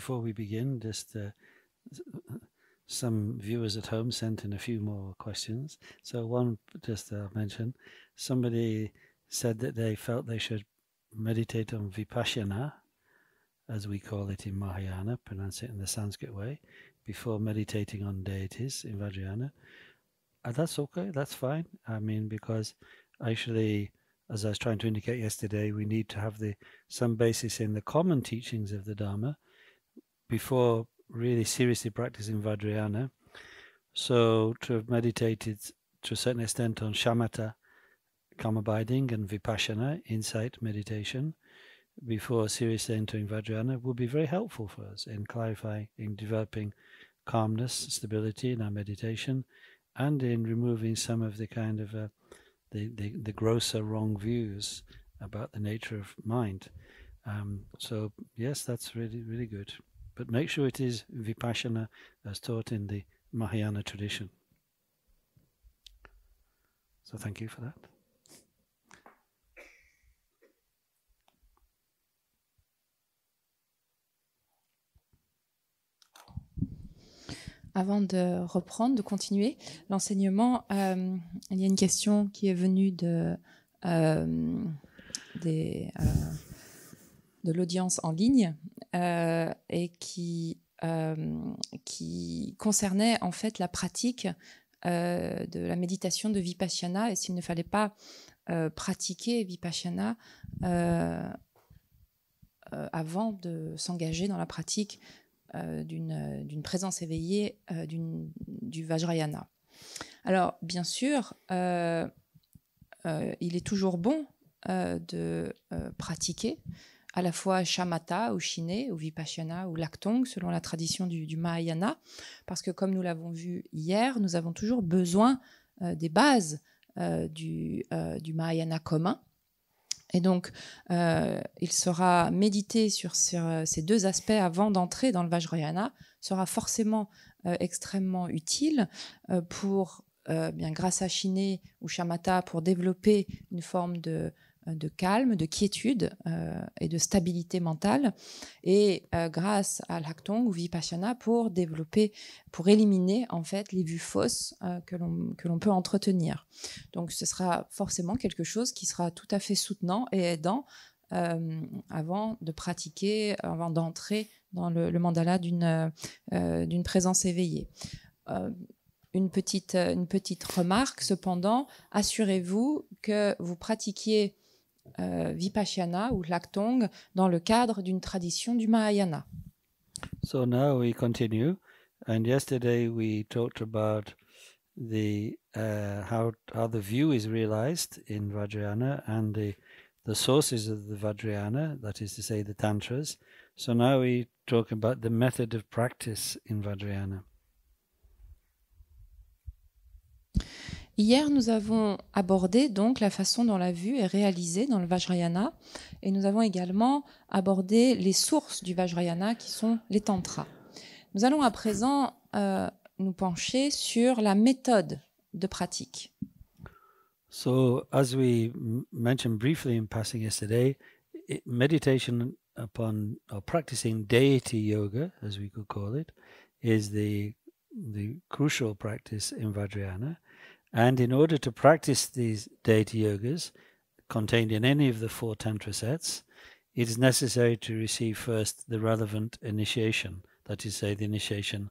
before we begin, just some viewers at home sent in a few more questions. So one, just mention, somebody said that they felt they should meditate on Vipassana, as we call it in Mahayana, pronounce it in the Sanskrit way, before meditating on deities in Vajrayana. That's okay, that's fine. I mean, because actually, as I was trying to indicate yesterday, we need to have some basis in the common teachings of the Dharma before really seriously practicing Vajrayana. So to have meditated to a certain extent on shamatha, calm abiding, and Vipassana, insight meditation, before seriously entering Vajrayana would be very helpful for us in clarifying, in developing calmness, stability in our meditation, and in removing some of the kind of the grosser wrong views about the nature of mind. So yes, that's really, really good. But make sure it is Vipassana as taught in the Mahayana tradition. So thank you for that. Avant de reprendre, de continuer l'enseignement, il y a une question qui est venue de l'audience en ligne et qui concernait en fait la pratique de la méditation de Vipassana et s'il ne fallait pas pratiquer Vipassana avant de s'engager dans la pratique d'une présence éveillée du Vajrayana. Alors, bien sûr, il est toujours bon de pratiquer à la fois shamatha ou shine ou vipassana ou laktong selon la tradition du Mahayana, parce que comme nous l'avons vu hier, nous avons toujours besoin des bases du Mahayana commun. Et donc, il sera médité sur ces deux aspects avant d'entrer dans le Vajrayana, sera forcément extrêmement utile pour, bien grâce à shine ou shamatha, pour développer une forme de calme, de quiétude et de stabilité mentale, et grâce à laktong ou vipassana pour éliminer en fait les vues fausses que l'on peut entretenir. Donc ce sera forcément quelque chose qui sera tout à fait soutenant et aidant avant de pratiquer, avant d'entrer dans le mandala d'une présence éveillée. Une petite remarque cependant, assurez-vous que vous pratiquiez Vipassana ou Laktong dans le cadre d'une tradition du Mahayana. So now we continue, and yesterday we talked about how the view is realized in Vajrayana and the sources of the Vajrayana, that is to say the tantras. So now we talk about the method of practice in Vajrayana. Hier, nous avons abordé donc la façon dont la vue est réalisée dans le Vajrayana et nous avons également abordé les sources du Vajrayana qui sont les tantras. Nous allons à présent nous pencher sur la méthode de pratique. So, as we mentioned briefly in passing yesterday, meditation upon or practicing deity yoga, as we could call it, is the crucial practice in Vajrayana. And in order to practice these deity yogas contained in any of the 4 tantra sets, it is necessary to receive first the relevant initiation, that is, say, the initiation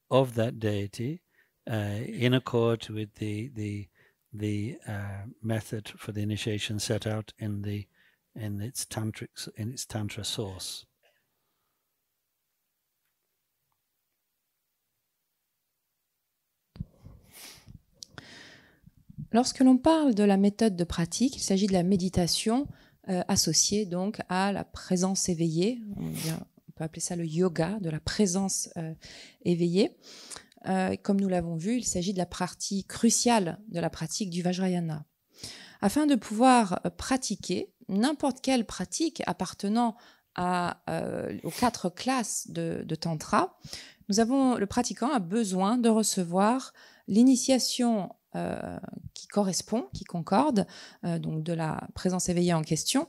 of that deity in accord with the method for the initiation set out in its tantra source. Lorsque l'on parle de la méthode de pratique, il s'agit de la méditation associée donc à la présence éveillée. On peut appeler ça le yoga de la présence éveillée. Comme nous l'avons vu, il s'agit de la partie cruciale de la pratique du Vajrayana. Afin de pouvoir pratiquer n'importe quelle pratique appartenant aux 4 classes de Tantra, le pratiquant a besoin de recevoir l'initiation qui concorde, donc de la présence éveillée en question,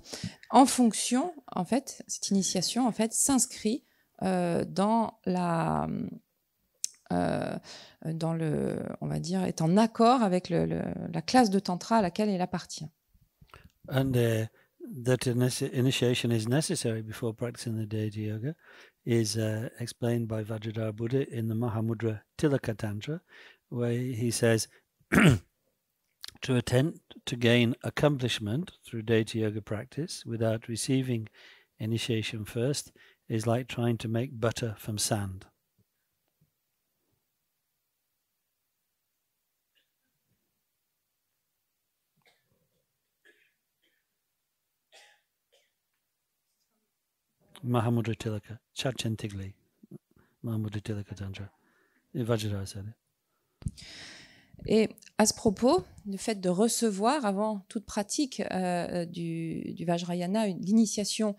en fonction, en fait, cette initiation en fait s'inscrit dans le, on va dire, est en accord avec la classe de tantra à laquelle elle appartient. And that initiation is necessary before practicing the deity yoga is explained by Vajradhara Buddha in the Mahamudra Tilaka Tantra, where he says, to attempt to gain accomplishment through deity yoga practice without receiving initiation first is like trying to make butter from sand. Mahamudra Tilaka, Chachantigli, Mahamudra Tilaka Tantra. Vajradhara said it. Et à ce propos, le fait de recevoir avant toute pratique du Vajrayana l'initiation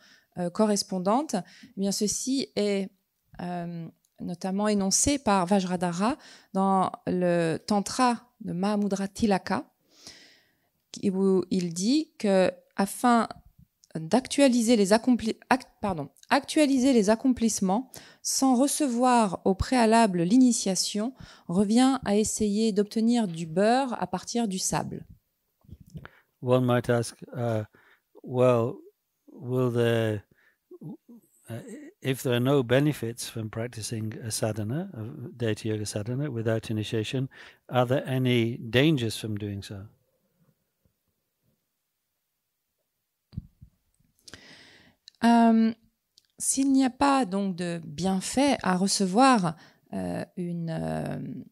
correspondante, eh bien ceci est notamment énoncé par Vajradhara dans le Tantra de Mahamudra Tilaka, où il dit que afin d'actualiser les accomplissements sans recevoir au préalable l'initiation revient à essayer d'obtenir du beurre à partir du sable. One might ask, well, will there, if there are no benefits from practicing a sadhana, a deity yoga sadhana, without initiation, are there any dangers from doing so? S'il n'y a pas donc de bienfait à recevoir pardon,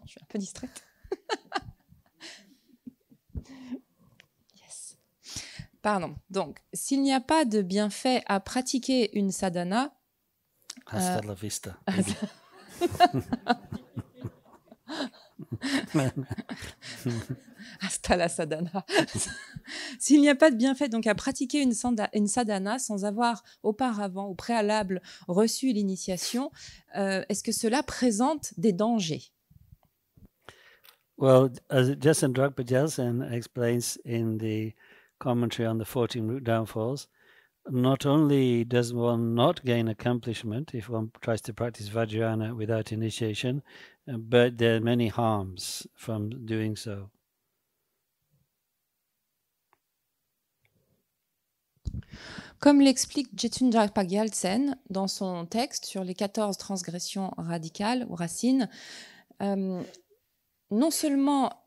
je suis un peu distraite. Yes. Pardon. Donc, s'il n'y a pas de bienfait à pratiquer une sadhana, Hasta la vista. Hasta la sadhana. S'il n'y a pas de bienfait donc à pratiquer une sadhana sans avoir auparavant, au préalable, reçu l'initiation, est-ce que cela présente des dangers? Well, as Jason Dragpa Jelsen explains in the commentary on the 14 root downfalls, not only does one not gain accomplishment if one tries to practice Vajrayana without initiation, but there are many harms from doing so. Comme l'explique Jetsun Dragpa Gyaltsen dans son texte sur les 14 transgressions radicales ou racines, non seulement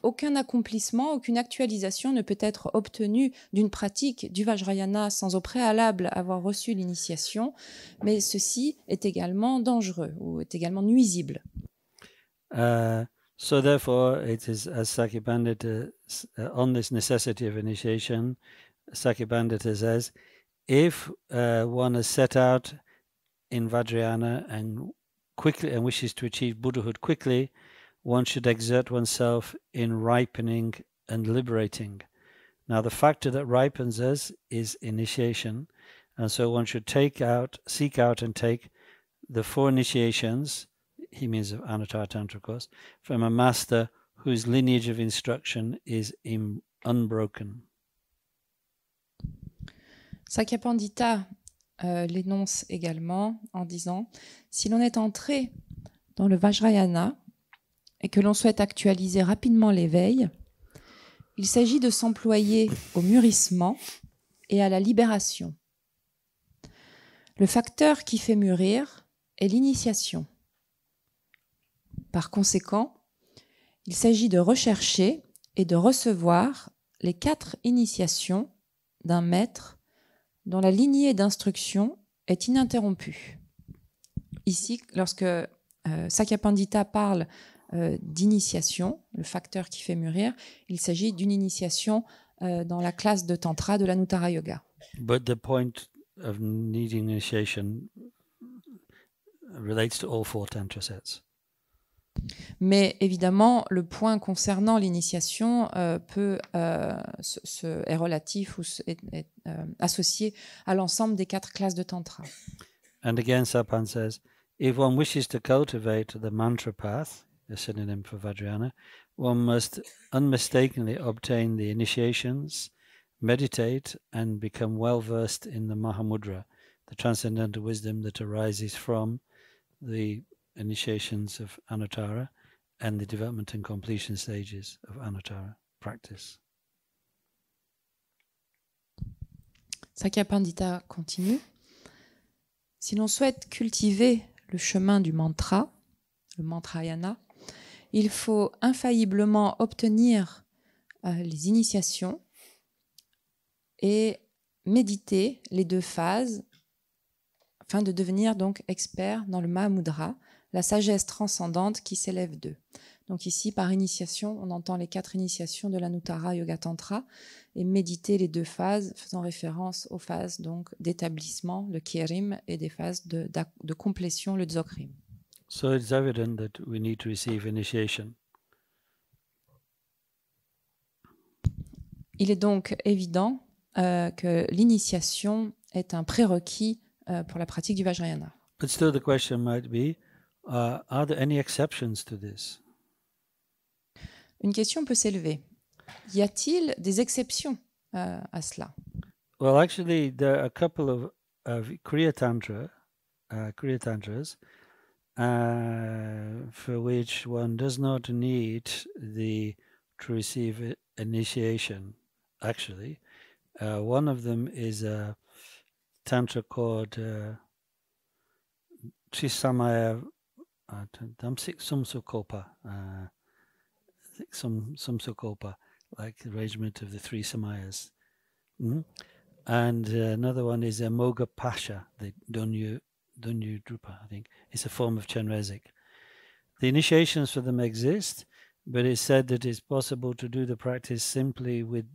aucun accomplissement, aucune actualisation ne peut être obtenue d'une pratique du Vajrayana sans au préalable avoir reçu l'initiation, mais ceci est également dangereux ou est également nuisible. So therefore, it is as Sakya Pandita on this necessity of initiation, Sakya Pandita says, if one has set out in Vajrayana and wishes to achieve Buddhahood quickly, one should exert oneself in ripening and liberating. Now, the factor that ripens us is initiation, and so one should seek out and take the 4 initiations, he means of Anatara Tantra, of course, from a master whose lineage of instruction is unbroken. Sakya Pandita l'énonce également en disant « Si l'on est entré dans le Vajrayana et que l'on souhaite actualiser rapidement l'éveil, il s'agit de s'employer au mûrissement et à la libération. Le facteur qui fait mûrir est l'initiation. Par conséquent, il s'agit de rechercher et de recevoir les 4 initiations d'un maître dont la lignée d'instruction est ininterrompue. » Ici, lorsque Sakya Pandita parle d'initiation, le facteur qui fait mûrir, il s'agit d'une initiation dans la classe de Tantra de l'Anuttara Yoga. But the point of needing initiation relates to all 4 Tantra sets. Mais évidemment, le point concernant l'initiation est relatif ou est associé à l'ensemble des 4 classes de Tantra. And again, Sapan says, if one wishes to cultivate the mantra path, a synonym for Vajrayana, one must unmistakably obtain the initiations, meditate, and become well versed in the Mahamudra, the transcendental wisdom that arises from the initiations of Anuttara and the development and completion stages of Anuttara practice. Sakya Pandita continue. Si l'on souhaite cultiver le chemin du mantra, le mantrayana, il faut infailliblement obtenir les initiations et méditer les 2 phases afin de devenir donc expert dans le Mahamudra, la sagesse transcendante qui s'élève d'eux. Donc ici, par initiation, on entend les 4 initiations de l'Anuttara Yoga Tantra et méditer les 2 phases, faisant référence aux phases donc d'établissement, le Kyerim, et des phases de complétion, le Dzogrim. So it's evident that we need to receive initiation. Il est donc évident que l'initiation est un prérequis pour la pratique du Vajrayana. But still the question might be, are there any exceptions to this? Une question peut s'élever. Y a-t-il des exceptions à cela? Well, actually, there are a couple of Kriya Tantras for which one does not need to receive initiation, actually. One of them is a Tantra called Trisamaya Damsik Sumsukopa, Sumsukopa, like the arrangement of the 3 Samayas. And another one is a Moga Pasha, the Donyu Drupa, I think. It's a form of Chenrezig. The initiations for them exist, but it's said that it's possible to do the practice simply with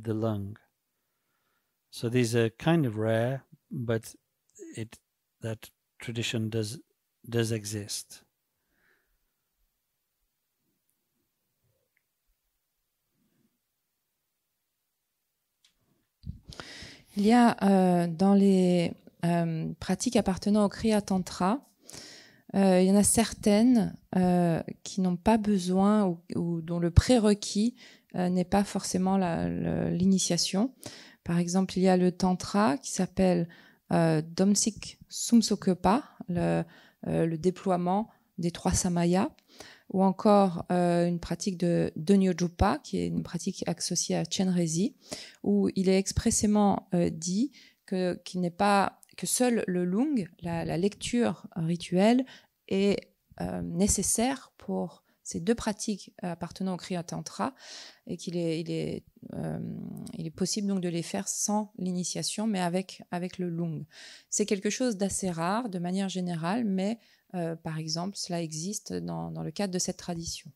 the lung. So these are kind of rare, but that tradition does exist. Il y a dans les pratiques appartenant au Kriya Tantra, il y en a certaines qui n'ont pas besoin ou dont le prérequis n'est pas forcément l'initiation. Par exemple, il y a le Tantra qui s'appelle Domsik Sumsokepa, le déploiement des 3 Samayas, ou encore une pratique de Donyo-Drupa, qui est une pratique associée à Chenrezi, où il est expressément dit que seul le lung, la lecture rituelle, est nécessaire pour ces 2 pratiques appartenant au Kriya Tantra, et qu'il est possible donc de les faire sans l'initiation, mais avec le lung. C'est quelque chose d'assez rare de manière générale, mais par exemple, cela existe dans le cadre de cette tradition.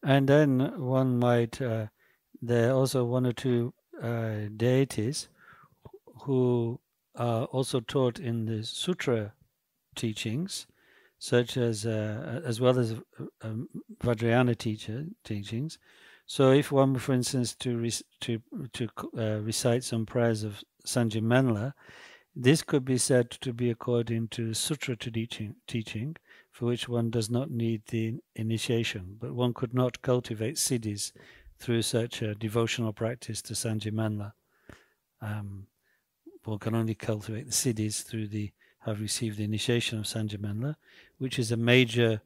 And then one might, there are also 1 or 2 deities who are also taught in the sutra teachings, such as well as Vajrayana teachings. So if one, for instance, to recite some prayers of Sanjimanla, this could be said to be according to sutra teaching, for which one does not need the initiation, but one could not cultivate siddhis through such a devotional practice to Sanjimanla. One can only cultivate the siddhis through have received the initiation of Sanjimanla, which is a major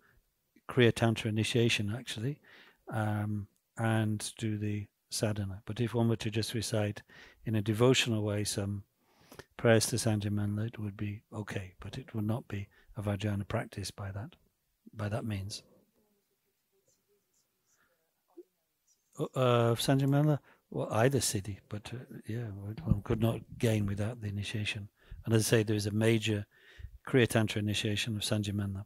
Kriya Tantra initiation actually, and do the sadhana. But if one were to just recite in a devotional way some prayers to Sanjimanla, it would be okay, but it would not be a Vajrayana practice by that means. Sanjimanla, well, either siddhi, but one could not gain without the initiation. And as I say, there is a major Kriya Tantra initiation of Sanjimanla.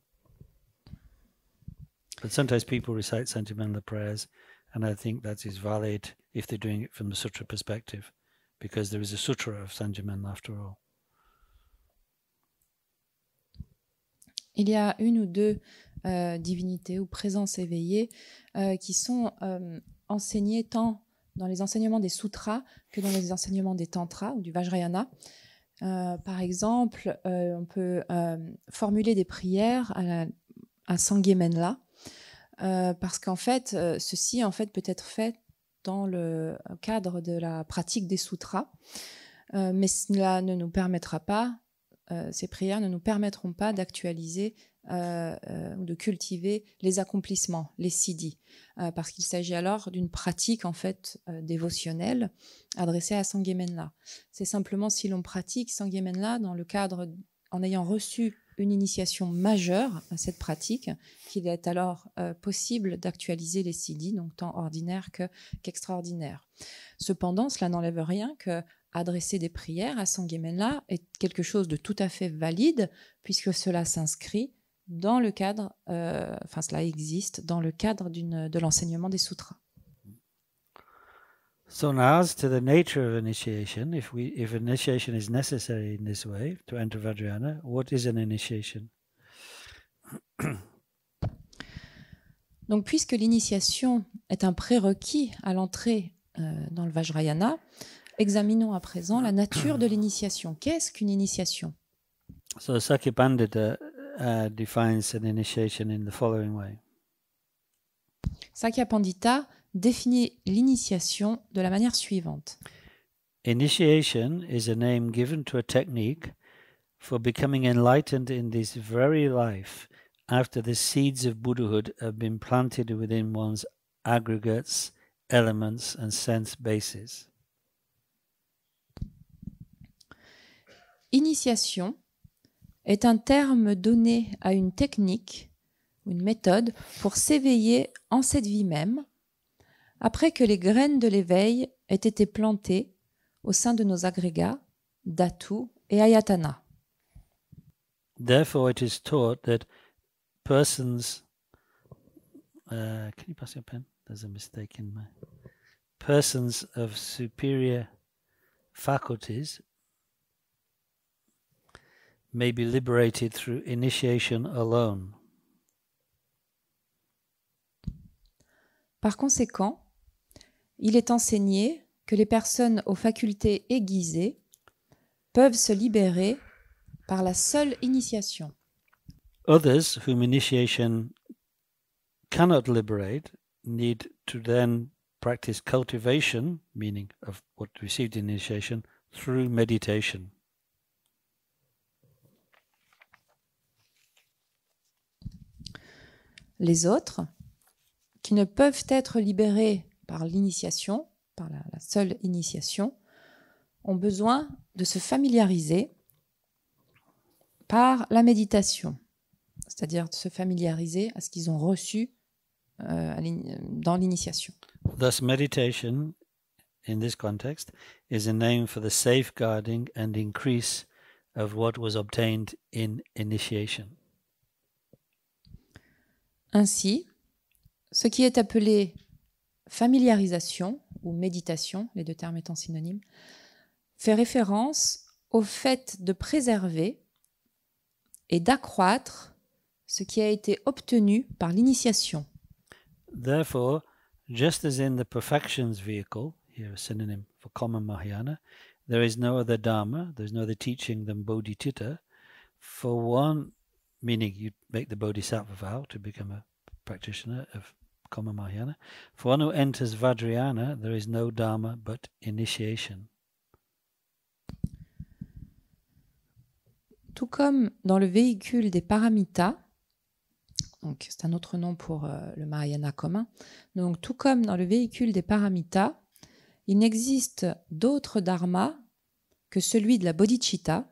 But sometimes people recite Sanjimanla prayers, and I think that is valid if they're doing it from the sutra perspective, because there is a sutra of Sanjimanla after all. Il y a 1 ou 2 divinités ou présences éveillées qui sont enseignées tant dans les enseignements des sutras que dans les enseignements des tantras ou du Vajrayana. Par exemple, on peut formuler des prières à Sanghya parce qu'en fait, ceci peut être fait dans le cadre de la pratique des sutras. mais cela ne nous permettra pas, ces prières ne nous permettront pas d'actualiser ou de cultiver les accomplissements, les siddhis, parce qu'il s'agit alors d'une pratique en fait dévotionnelle adressée à Sanghya-Menla. C'est simplement si l'on pratique Sanghya-Menla dans le cadre, en ayant reçu une initiation majeure à cette pratique, qu'il est alors possible d'actualiser les siddhis, donc tant ordinaires qu'extraordinaires. Cependant, cela n'enlève rien que adresser des prières à Sanghya-Menla est quelque chose de tout à fait valide, puisque cela s'inscrit dans le cadre, cela existe dans le cadre de l'enseignement des sutras. So now, as to the nature of initiation, if initiation is necessary in this way to enter Vajrayana, what is an initiation? Donc, puisque l'initiation est un prérequis à l'entrée dans le Vajrayana, examinons à présent la nature de l'initiation. Qu'est-ce qu'une initiation? So Sakya Pandita defines an initiation in the following way. Sakya Pandita définit l'initiation de la manière suivante. Initiation is a name given to a technique for becoming enlightened in this very life after the seeds of Buddhahood have been planted within one's aggregates, elements and sense bases. Initiation est un terme donné à une technique, une méthode pour s'éveiller en cette vie même, après que les graines de l'éveil aient été plantées au sein de nos agrégats, dhatu et ayatana. Therefore, it is taught that persons, can you pass your pen? There's a mistake in my... Persons of superior faculties may be liberated through initiation alone. Par conséquent, il est enseigné que les personnes aux facultés aiguisées peuvent se libérer par la seule initiation. Others whom initiation cannot liberate need to then practice cultivation, meaning of what received initiation, through meditation. Les autres, qui ne peuvent être libérés par l'initiation, par la seule initiation, ont besoin de se familiariser par la méditation, c'est-à-dire de se familiariser à ce qu'ils ont reçu dans l'initiation. Thus, meditation, in this context, is a name for the safeguarding and increase of what was obtained in initiation. Ainsi, ce qui est appelé familiarisation ou méditation, les deux termes étant synonymes, fait référence au fait de préserver et d'accroître ce qui a été obtenu par l'initiation. Therefore, just as in the perfections vehicle, here a synonym for common Mahayana, there is no other Dharma, there is no other teaching than Bodhicitta. For one, meaning you make the Bodhisattva vow to become a practitioner of common Mahayana. For one who enters Vajrayana, there is no Dharma but initiation. Tout comme dans le véhicule des paramitas, donc c'est un autre nom pour le Mahayana commun, donc tout comme dans le véhicule des paramitas, il n'existe d'autre dharma que celui de la bodhicitta.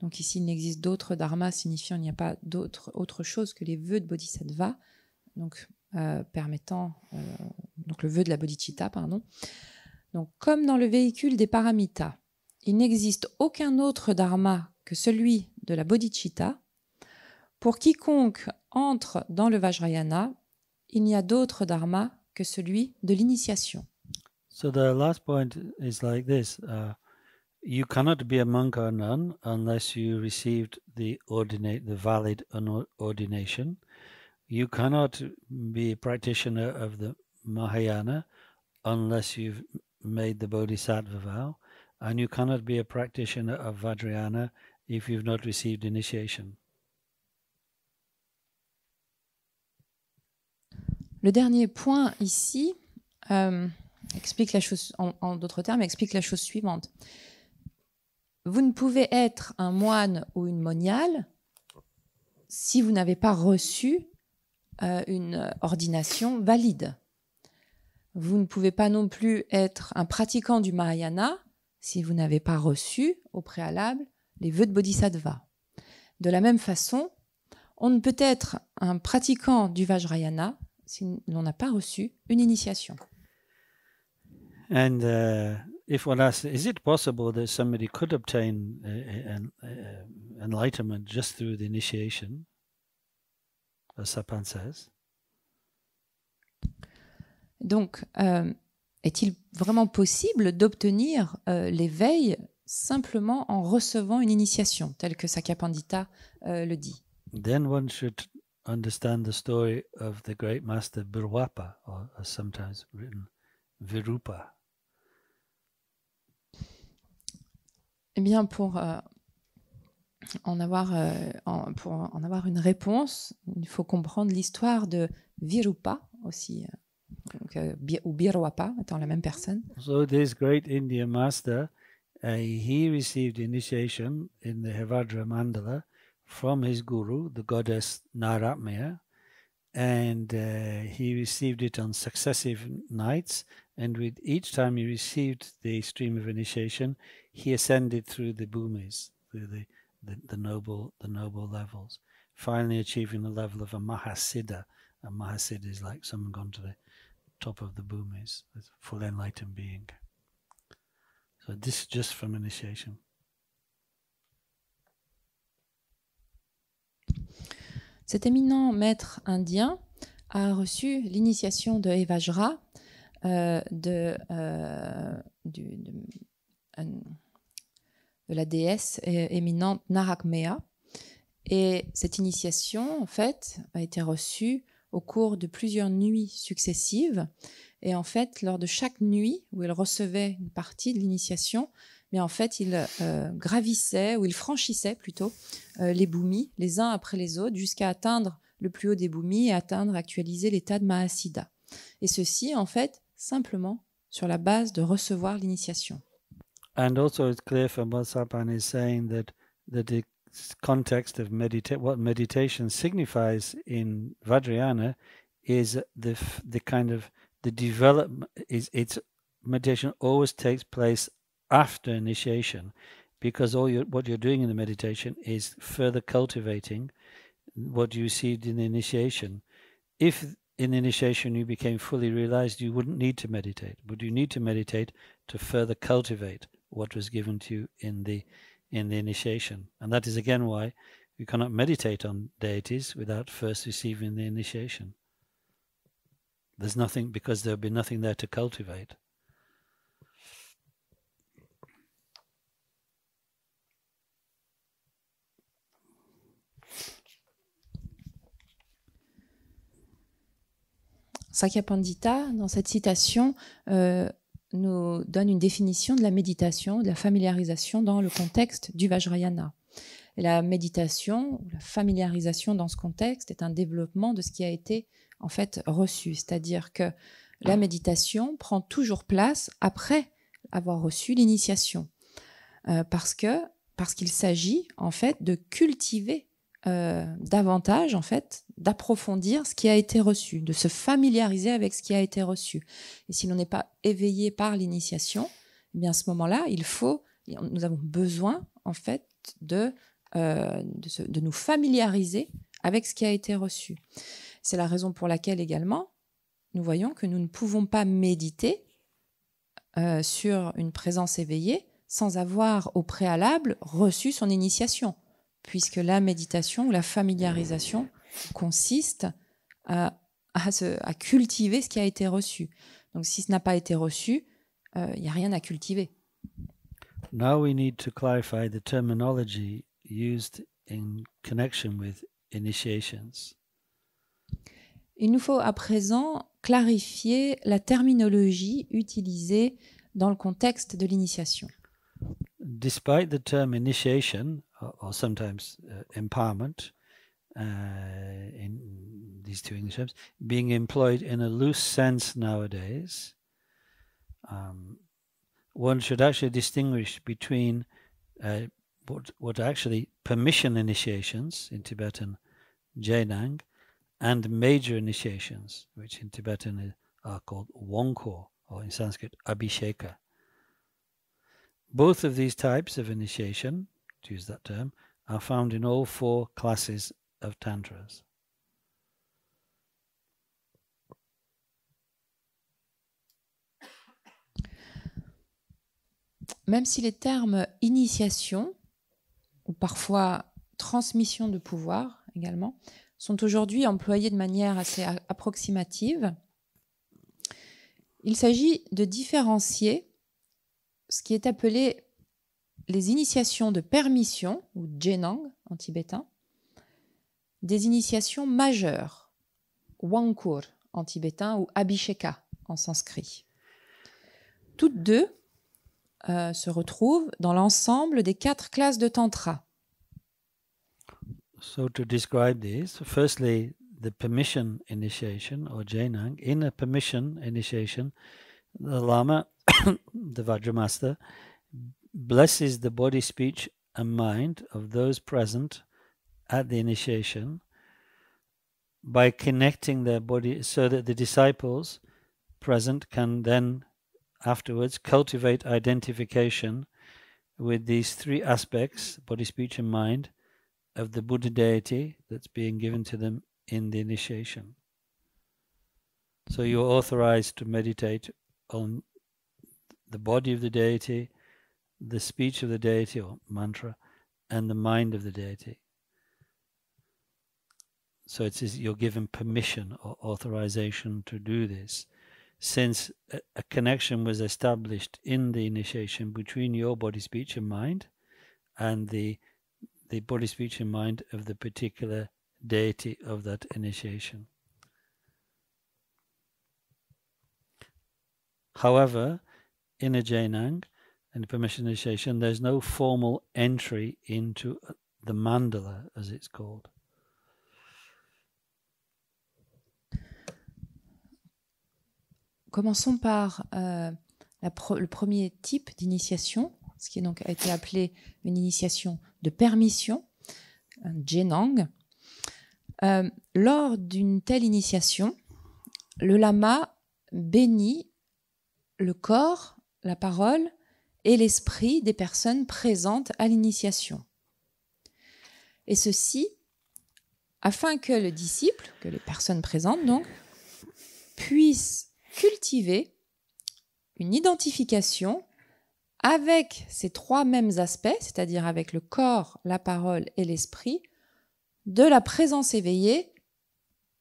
Donc ici, il n'existe d'autre dharma signifiant qu'il n'y a pas autre chose que les vœux de bodhisattva, donc permettant donc le vœu de la bodhicitta, pardon. Donc comme dans le véhicule des paramitas, il n'existe aucun autre dharma que celui de la bodhicitta. Pour quiconque entre dans le Vajrayana, il n'y a d'autre dharma que celui de l'initiation. So the last point is like this. You cannot be a monk or nun unless you received the valid ordination. You cannot be a practitioner of the Mahayana unless you've made the Bodhisattva vow. And you cannot be a practitioner of Vajrayana if you've not received initiation. Le dernier point ici explique la chose, en d'autres termes, explique la chose suivante. vous ne pouvez être un moine ou une moniale si vous n'avez pas reçu une ordination valide. Vous ne pouvez pas non plus être un pratiquant du Mahayana si vous n'avez pas reçu au préalable les vœux de Bodhisattva. De la même façon, on ne peut être un pratiquant du Vajrayana si l'on n'a pas reçu une initiation. And if one asks, is it possible that somebody could obtain enlightenment just through the initiation, as Sapan says? Donc, est-il vraiment possible d'obtenir l'éveil simplement en recevant une initiation, telle que Sakya Pandita le dit? Then one should understand the story of the great master Birwapa, or as sometimes written, Virupa. Eh bien, pour en avoir une réponse, il faut comprendre l'histoire de Virupa aussi, ou Birwapa, étant la même personne. So this great Indian master, he received initiation in the Hevadra Mandala from his guru, the goddess Naratmaya, and he received it on successive nights, and with each time he received the stream of initiation, he ascended through the bhumis, through the noble levels, finally achieving the level of a Mahasiddha. A Mahasiddha is like someone gone to the top of the bhumis, a full enlightened being. So this is just from initiation. Cet éminent maître indien a reçu l'initiation de Evajra, de la déesse éminente Narakmea. Et cette initiation, en fait, a été reçue au cours de plusieurs nuits successives. Et en fait, lors de chaque nuit où il recevait une partie de l'initiation, mais en fait, il gravissait, ou il franchissait plutôt, les bhumis, les uns après les autres, jusqu'à atteindre le plus haut des bhumis et actualiser l'état de Mahasiddha. Et ceci, en fait, simplement sur la base de recevoir l'initiation. And also it's clear from what Sapan is saying that the context of what meditation signifies in Vajrayana is the kind of the development it's meditation always takes place after initiation, because what you're doing in the meditation is further cultivating what you received in the initiation. If in initiation you became fully realized, you wouldn't need to meditate, but you need to meditate to further cultivate what was given to you in the initiation. And that is again why you cannot meditate on deities without first receiving the initiation. There's nothing, because there'll be nothing there to cultivate. Sakya Pandita, dans cette citation, nous donne une définition de la méditation, de la familiarisation dans le contexte du Vajrayana. Et la méditation, la familiarisation dans ce contexte est un développement de ce qui a été en fait reçu. C'est-à-dire que la méditation prend toujours place après avoir reçu l'initiation. Parce qu'il s'agit en fait de cultiver davantage, en fait, d'approfondir ce qui a été reçu, de se familiariser avec ce qui a été reçu. Et si l'on n'est pas éveillé par l'initiation, eh bien à ce moment-là, nous avons besoin, en fait, de nous familiariser avec ce qui a été reçu. C'est la raison pour laquelle également, nous voyons que nous ne pouvons pas méditer sur une présence éveillée sans avoir au préalable reçu son initiation, puisque la méditation ou la familiarisation consiste à cultiver ce qui a été reçu. Donc si ce n'a pas été reçu, il n'y a rien à cultiver. Now we need to clarify the terminology used in connection with initiations. Il nous faut à présent clarifier la terminologie utilisée dans le contexte de l'initiation. Despite the term initiation, or sometimes empowerment, in these two English terms, being employed in a loose sense nowadays, one should actually distinguish between what are actually permission initiations in Tibetan, Jainang, and major initiations, which in Tibetan are called Wangko, or in Sanskrit, Abhisheka. Both of these types of initiation, to use that term, are found in all 4 classes of Tantras. Même si les termes initiation, ou parfois transmission de pouvoir également, sont aujourd'hui employés de manière assez approximative, il s'agit de différencier ce qui est appelé les initiations de permission, ou Jenang en tibétain, des initiations majeures, Wangkur en tibétain ou Abhisheka en sanskrit. Toutes deux se retrouvent dans l'ensemble des 4 classes de Tantra. So to describe these, firstly, the permission initiation, or Jainang. In a permission initiation, the Lama, the Vajramaster, blesses the body, speech, and mind of those present at the initiation by connecting their body so that the disciples present can then afterwards cultivate identification with these 3 aspects, body, speech, and mind, of the Buddha deity that's being given to them in the initiation. So you're authorized to meditate on the body of the deity, the speech of the deity or mantra, and the mind of the deity. So you're given permission or authorization to do this, since a connection was established in the initiation between your body, speech, and mind and the body, speech, and mind of the particular deity of that initiation. However, in a Jainang and permission initiation, there's no formal entry into the mandala, as it's called. Commençons par le premier type d'initiation, ce qui donc a été appelé une initiation de permission, un Jenang. Lors d'une telle initiation, le lama bénit le corps, la parole et l'esprit des personnes présentes à l'initiation. Et ceci afin que le disciple, que les personnes présentes donc, puissent cultiver une identification avec ces 3 mêmes aspects, c'est-à-dire avec le corps, la parole et l'esprit, de la présence éveillée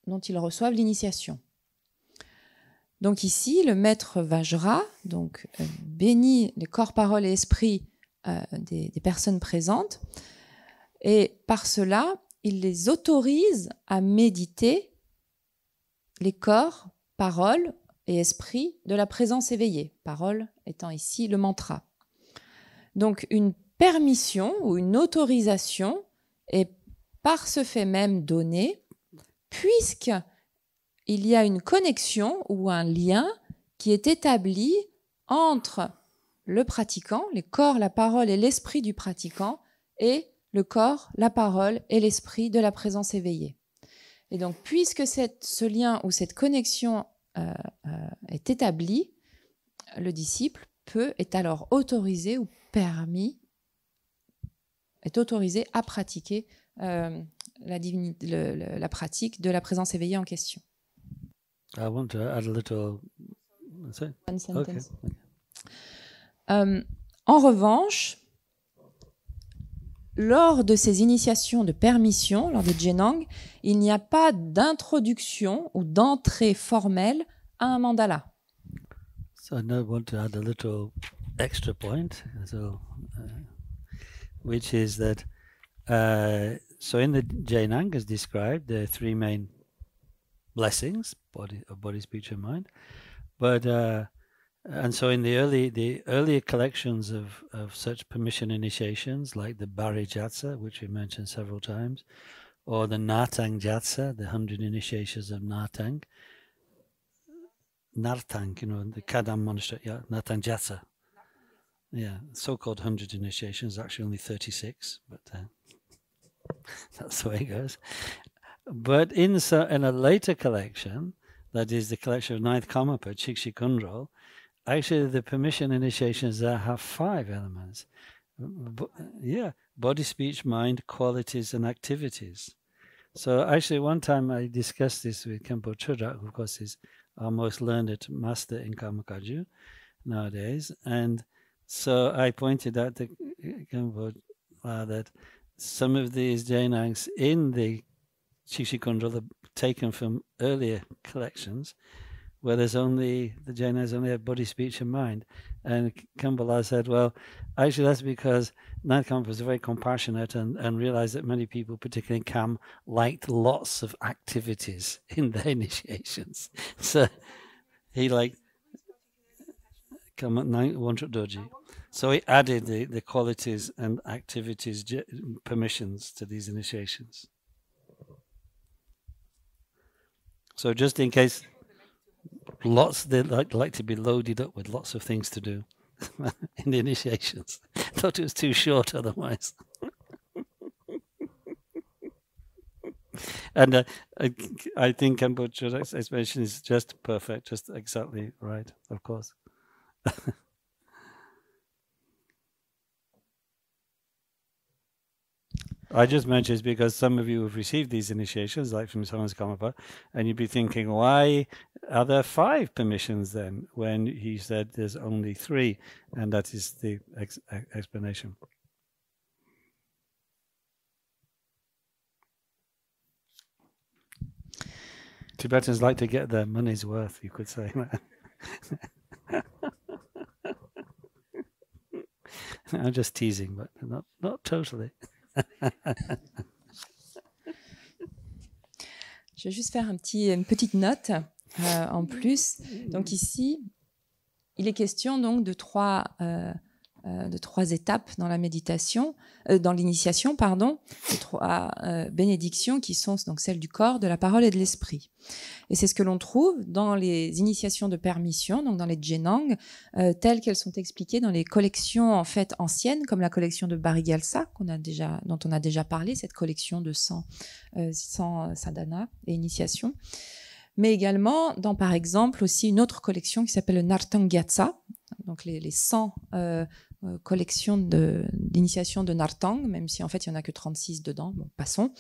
dont ils reçoivent l'initiation. Donc ici, le maître Vajra bénit le corps, parole et esprit des personnes présentes, et par cela, il les autorise à méditer les corps, paroles et esprit de la présence éveillée, parole étant ici le mantra. Donc une permission ou une autorisation est par ce fait même donnée, puisqu'il y a une connexion ou un lien qui est établi entre le pratiquant, les corps, la parole et l'esprit du pratiquant, et le corps, la parole et l'esprit de la présence éveillée. Et donc, puisque ce lien ou cette connexion est établi, le disciple est alors autorisé ou permis, est autorisé à pratiquer la pratique de la présence éveillée en question. I want to add a little. One sentence. Okay. En revanche, lors de ces initiations de permission, lors de Jenang, il n'y a pas d'introduction ou d'entrée formelle à un mandala. So I now want to add a little extra point, which is that so in the Jainang as described, there are 3 main blessings, body, speech, and mind. But and so in the earlier collections of such permission initiations, like the Barijatsa, which we mentioned several times, or the Nartang Jatsa, the 100 initiations of Nartang, the Kadam monastery, Nartang Jatsa. Yeah, so-called 100 initiations, actually only 36, but that's the way it goes. But in a later collection, that is the collection of Ninth Karmapa, Chikshi Kundral, actually the permission initiations there have 5 elements. Yeah, body, speech, mind, qualities, and activities. So actually, one time I discussed this with Khenpo Chodrak, who of course is our most learned master in Karmakaju nowadays, and so I pointed out to Khenpo that some of these Jainangs in the Chikshikundral are taken from earlier collections, where there's only the Jainas only have body, speech, and mind. And Kambala said, well, actually that's because Ninth Karmapa was very compassionate and realized that many people, particularly in Kam, liked lots of activities in their initiations. So he Kam Wanchuk Doji. So he added the qualities and activities permissions to these initiations. So just in case they like to be loaded up with lots of things to do in the initiations. Thought it was too short otherwise. And I think Khenpo Chodak's explanation is just perfect, just exactly right, of course. I just mentioned it's because some of you have received these initiations, like from Samas Karmapa, and you'd be thinking, why are there 5 permissions then, when he said there's only 3? And that is the explanation. Tibetans like to get their money's worth, you could say. I'm just teasing, but not totally. Je vais juste faire une petite note en plus. Donc ici, il est question donc de 3 étapes dans la méditation, dans l'initiation, pardon, de 3 bénédictions qui sont donc celles du corps, de la parole et de l'esprit. Et c'est ce que l'on trouve dans les initiations de permission, donc dans les Jenang, telles qu'elles sont expliquées dans les collections en fait anciennes, comme la collection de Barigalsa, dont on a déjà parlé, cette collection de 100 sadhana et initiations. Mais également dans, par exemple, aussi une autre collection qui s'appelle le Nartangyatsa, donc les 100 collections d'initiation de Nartang, même si en fait il n'y en a que 36 dedans, bon, passons.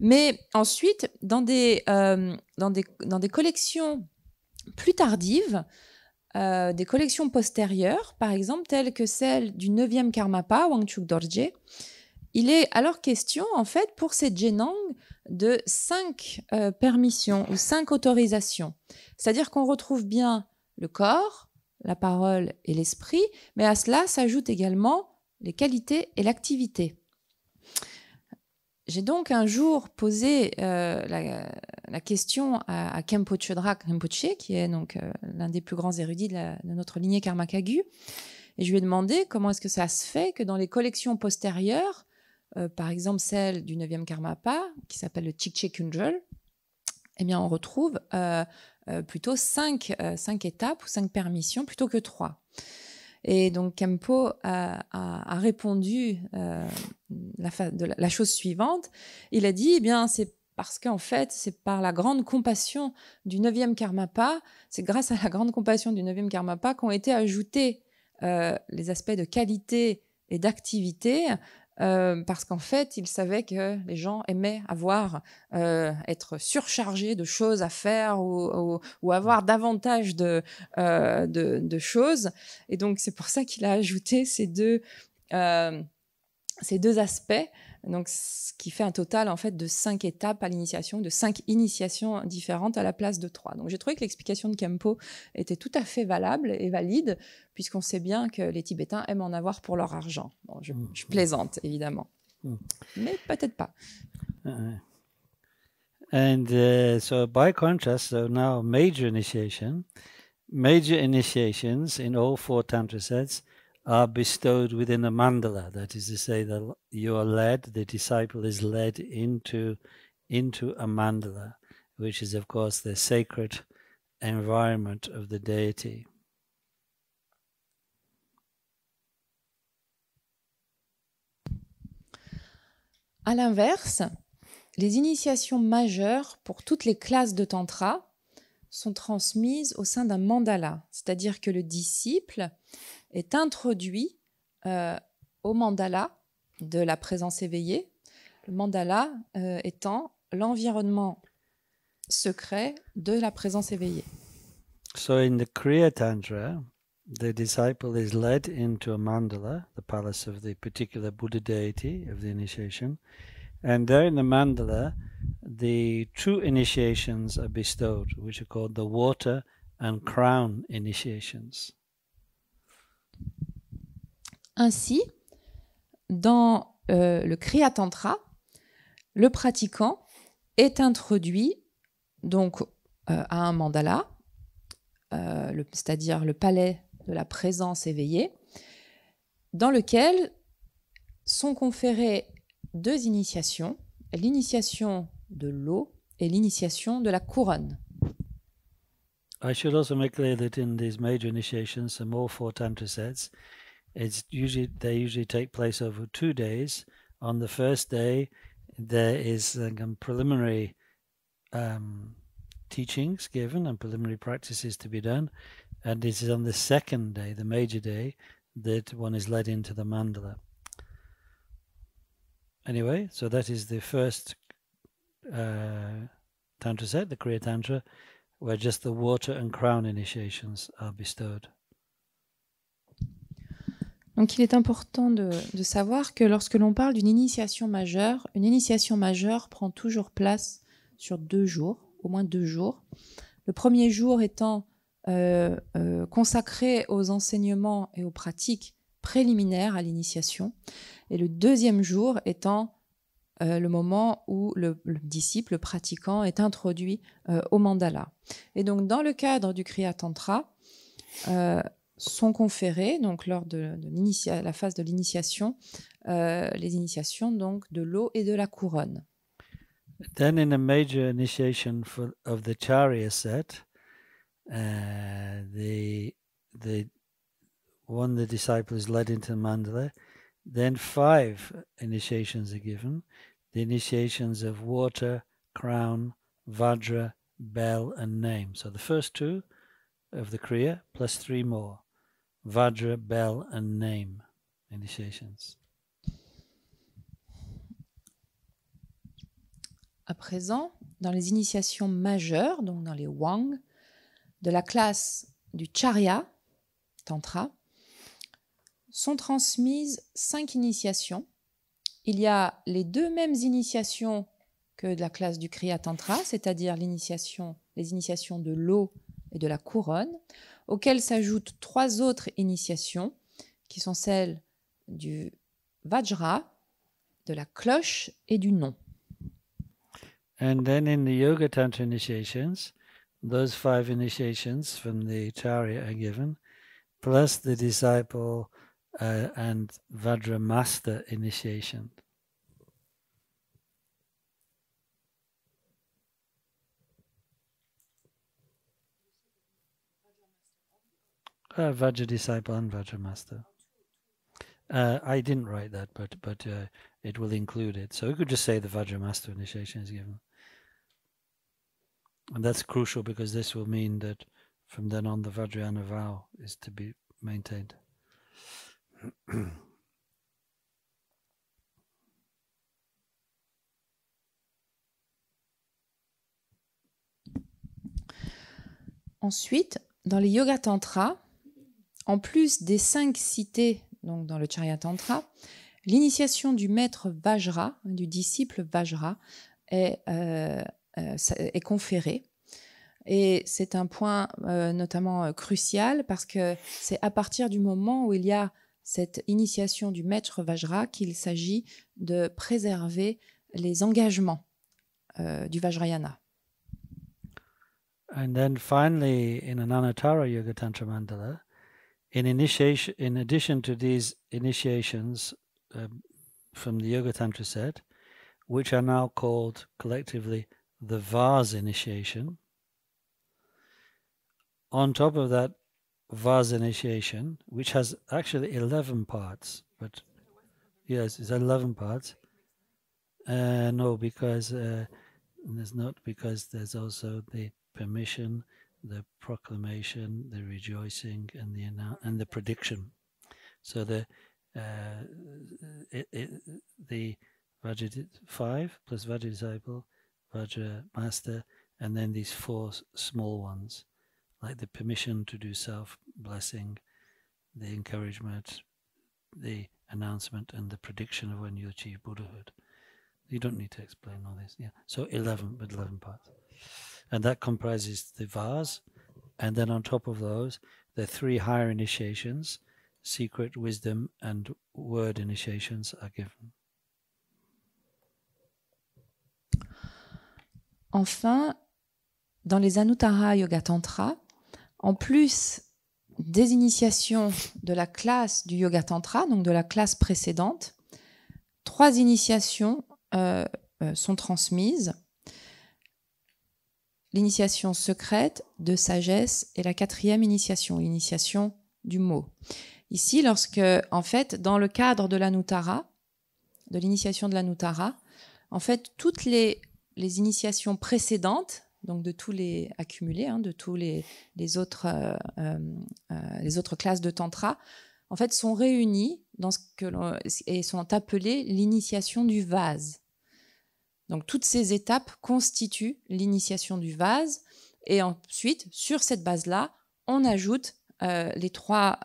Mais ensuite, dans des collections plus tardives, des collections postérieures, par exemple, telles que celle du 9e Karmapa, Wangchuk Dorje, il est alors question, en fait, pour ces Jenang, de 5 permissions ou 5 autorisations. C'est-à-dire qu'on retrouve bien le corps, la parole et l'esprit, mais à cela s'ajoutent également les qualités et l'activité. J'ai donc un jour posé la question à Khenpo Chodrak Rinpoche, qui est donc l'un des plus grands érudits de notre lignée Karma Kagyu, et je lui ai demandé comment est-ce que ça se fait que dans les collections postérieures, par exemple celle du 9e Karmapa, qui s'appelle le Chikche Kundral, eh bien on retrouve plutôt 5 étapes ou 5 permissions plutôt que 3. Et donc Khenpo a répondu la chose suivante. Il a dit, eh bien, c'est parce qu'en fait, c'est par la grande compassion du 9e Karmapa, c'est grâce à la grande compassion du 9e Karmapa qu'ont été ajoutés les aspects de qualité et d'activité, parce qu'en fait, il savait que les gens aimaient être surchargés de choses à faire ou avoir davantage de choses. Et donc, c'est pour ça qu'il a ajouté ces deux aspects. Donc, ce qui fait un total en fait de 5 étapes à l'initiation, de 5 initiations différentes à la place de 3. Donc, j'ai trouvé que l'explication de Khenpo était tout à fait valable et valide, puisqu'on sait bien que les Tibétains aiment en avoir pour leur argent. Bon, je plaisante, évidemment. Mais peut-être pas. And so by contrast, so now major initiations in all 4 Tantra sets are bestowed within a mandala. That is to say that you are led, the disciple is led into a mandala, which is of course the sacred environment of the deity. À l'inverse, les initiations majeures pour toutes les classes de Tantra sont transmises au sein d'un mandala, c'est-à-dire que le disciple est introduit au mandala de la présence éveillée, le mandala étant l'environnement secret de la présence éveillée. So in the Kriya Tantra, the disciple is led into a mandala, the palace of the particular Buddha deity of the initiation, and there in the mandala, the true initiations are bestowed, which are called the water and crown initiations. Ainsi, dans le Kriya Tantra, le pratiquant est introduit donc à un mandala, c'est-à-dire le palais de la présence éveillée, dans lequel sont conférées deux initiations, l'initiation de l'eau et l'initiation de la couronne. I should also make clear that in these major initiations, some all four Tantra sets, they usually take place over 2 days. On the first day, there is preliminary teachings given and preliminary practices to be done. And it is on the second day, the major day, that one is led into the mandala. Anyway, so that is the first Tantra set, the Kriya Tantra, where just the water and crown initiations are bestowed. Donc il est important de savoir que lorsque l'on parle d'une initiation majeure, une initiation majeure prend toujours place sur 2 jours, au moins 2 jours. Le premier jour étant consacré aux enseignements et aux pratiques préliminaires à l'initiation, et le deuxième jour étant le moment où le disciple, le pratiquant, est introduit au mandala. Et donc dans le cadre du Kriya Tantra, sont conférées, donc lors de la phase de l'initiation, les initiations donc de l'eau et de la couronne. Then in a major initiation of the Charya set, the disciple is led into the mandala. Then 5 initiations are given. The initiations of water, crown, vajra, bell, and name. So the first 2 of the Kriya plus 3 more. Vajra, bell, and name initiations. À présent, dans les initiations majeures, donc dans les Wang, de la classe du Charya Tantra, sont transmises 5 initiations. Il y a les 2 mêmes initiations que de la classe du Kriya Tantra, c'est-à-dire les initiations de l'eau et de la couronne, auxquelles s'ajoutent 3 autres initiations, qui sont celles du Vajra, de la cloche et du nom. And then in the Yoga Tantra initiations, those 5 initiations from the Charya are given, plus the disciple and Vajra master initiation. Vajra disciple and Vajra master. I didn't write that, but it will include it. So we could just say the Vajra master initiation is given. And that's crucial because this will mean that from then on the Vajrayana vow is to be maintained. Ensuite, dans les Yoga Tantra, en plus des 5 cités donc dans le Charya Tantra, l'initiation du maître Vajra, du disciple Vajra, est conférée. Et c'est un point notamment crucial parce que c'est à partir du moment où il y a cette initiation du maître Vajra qu'il s'agit de préserver les engagements du Vajrayana. And then finally, in an Anatara Yoga Tantra Mandala, in addition to these initiations from the Yoga Tantra set, which are now called collectively the Vase initiation, on top of that Vase initiation, which has actually 11 parts, but yes, it's 11 parts. No, because there's not, because there's also the permission, the proclamation, the rejoicing, and the prediction. So the Vajra 5 plus Vajra disciple, Vajra master, and then these 4 small ones, like the permission to do self-blessing, the encouragement, the announcement, and the prediction of when you achieve Buddhahood. You don't need to explain all this. Yeah. So 11 parts. And that comprises the vase. And then on top of those, the 3 higher initiations, secret, wisdom, and word initiations are given. Enfin, dans les Anuttara Yoga Tantra, en plus des initiations de la classe du Yoga Tantra, donc de la classe précédente, 3 initiations sont transmises. L'initiation secrète de sagesse et la 4e initiation, l'initiation du mot. Ici, lorsque, en fait, dans le cadre de l'Anuttara, de l'initiation de l'Anuttara, en fait, toutes les initiations précédentes, donc de tous les accumulés, de tous les autres classes de Tantra, en fait, sont réunies dans et sont appelées l'initiation du vase. Donc, toutes ces étapes constituent l'initiation du vase. Et ensuite, sur cette base-là, on ajoute les trois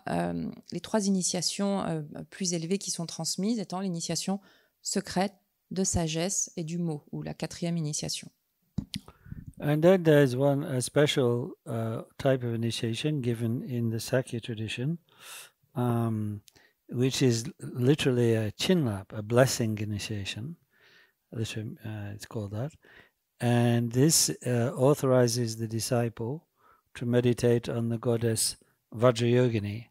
initiations plus élevées qui sont transmises, étant l'initiation secrète de sagesse et du mot, ou la 4e initiation. And then there's a special type of initiation given in the Sakya tradition, which is literally a chinlap, a blessing initiation. Literally, it's called that. And this authorizes the disciple to meditate on the goddess Vajrayogini.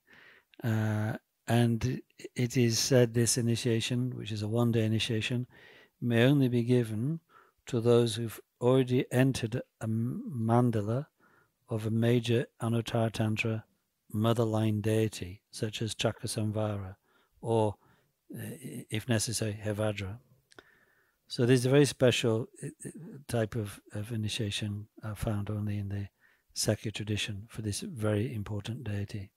And it is said this initiation, which is a one-day initiation, may only be given to those who've already entered a mandala of a major Anuttara Tantra motherline deity, such as Chakrasamvara, or, if necessary, Hevajra. So this is a very special type of initiation found only in the Sakya tradition for this very important deity.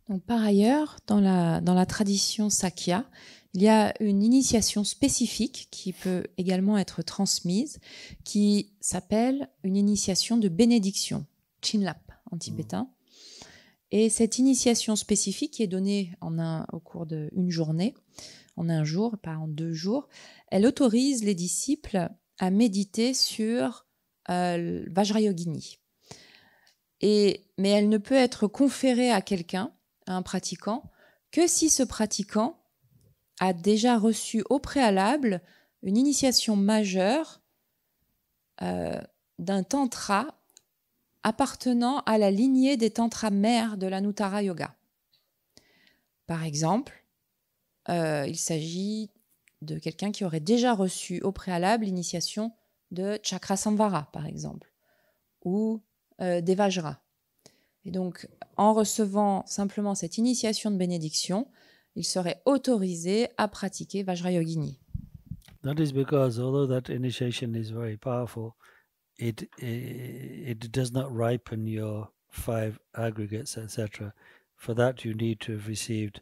Donc, par ailleurs, dans la tradition Sakya, il y a une initiation spécifique qui peut également être transmise, qui s'appelle une initiation de bénédiction, Chinlap en tibétain. Et cette initiation spécifique qui est donnée au cours d'une journée, en un jour, pas en 2 jours, elle autorise les disciples à méditer sur Vajrayogini. Mais elle ne peut être conférée à quelqu'un, à un pratiquant, que si ce pratiquant a déjà reçu au préalable une initiation majeure d'un tantra appartenant à la lignée des tantras mères de l'Anuttara Yoga. Par exemple, il s'agit de quelqu'un qui aurait déjà reçu au préalable l'initiation de Chakrasamvara, par exemple, ou des Vajra. Et donc, en recevant simplement cette initiation de bénédiction, il serait autorisé à pratiquer Vajrayogini. That is because although that initiation is very powerful, it does not ripen your 5 aggregates, etc. For that, you need to have received,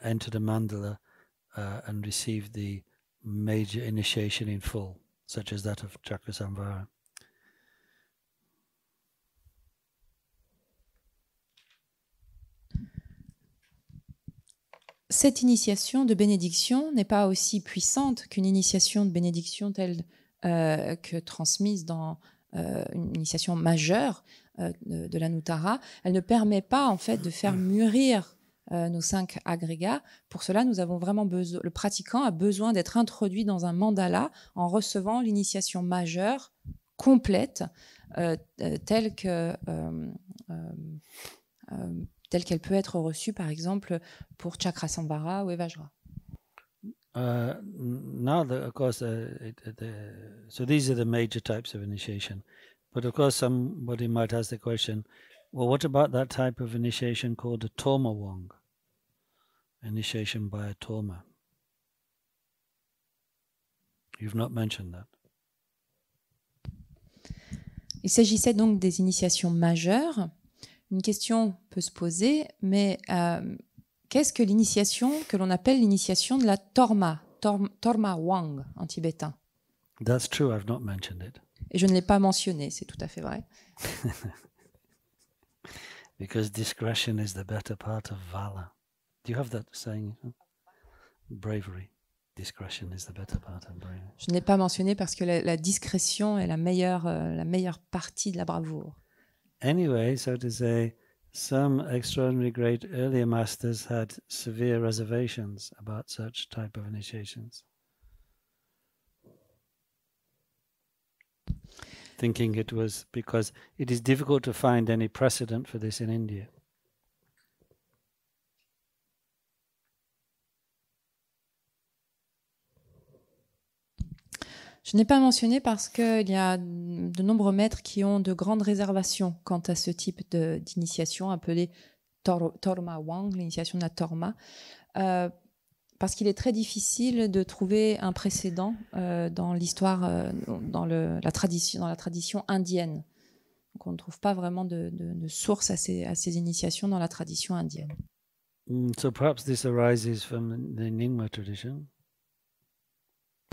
entered a mandala and received the major initiation in full, such as that of Chakrasamvara. Cette initiation de bénédiction n'est pas aussi puissante qu'une initiation de bénédiction telle que transmise dans une initiation majeure de l'Anuttara. Elle ne permet pas en fait de faire mûrir nos 5 agrégats. Pour cela, nous avons vraiment besoin. Le pratiquant a besoin d'être introduit dans un mandala en recevant l'initiation majeure complète, telle qu'elle peut être reçue, par exemple, pour Chakrasamvara ou Evajra. Now, of course, so these are the major types of initiation. But of course, somebody might ask the question, well, what about that type of initiation called a Toma Wong? initiation by a torma. You've not mentioned that. Il s'agissait donc des initiations majeures. Une question peut se poser, mais qu'est-ce que l'initiation que l'on appelle l'initiation de la torma, torma wang en tibétain? That's true, I've not mentioned it. Et je ne l'ai pas mentionné, c'est tout à fait vrai. Because discretion is the better part of valor. Do you have that saying? Bravery. Discretion is the better part of bravery. Je ne l'ai pas mentionné parce que la discrétion est la meilleure partie de la bravoure. Anyway, so to say, some extraordinary great earlier masters had severe reservations about such type of initiations. Thinking it was because it is difficult to find any precedent for this in India. Je n'ai pas mentionné parce qu'il y a de nombreux maîtres qui ont de grandes réservations quant à ce type d'initiation appelée Torma Wang, l'initiation de la Torma, parce qu'il est très difficile de trouver un précédent dans l'histoire, dans la tradition indienne. Donc on ne trouve pas vraiment de source à ces initiations dans la tradition indienne. So perhaps this arises from the Nyingma tradition.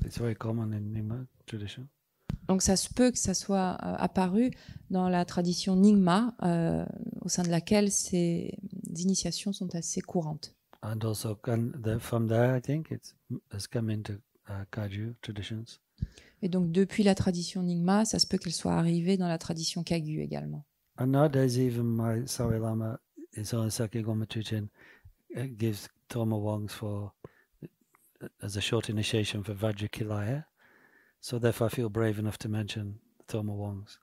It's very common in Nyingma tradition. Donc ça se peut que ça soit apparu dans la tradition Nyingma, au sein de laquelle ces initiations sont assez courantes. And also from there, I think it has come into Kagyu traditions. Et donc depuis la tradition Nyingma, ça se peut qu'elle soit arrivée dans la tradition Kagyu également. And nowadays, even my Sawe Lama, his own Sakya Goma Tuchen, gives Torma Wangs as a short initiation for Vajrakilaya. So therefore I feel brave enough to mention Torma Wangs.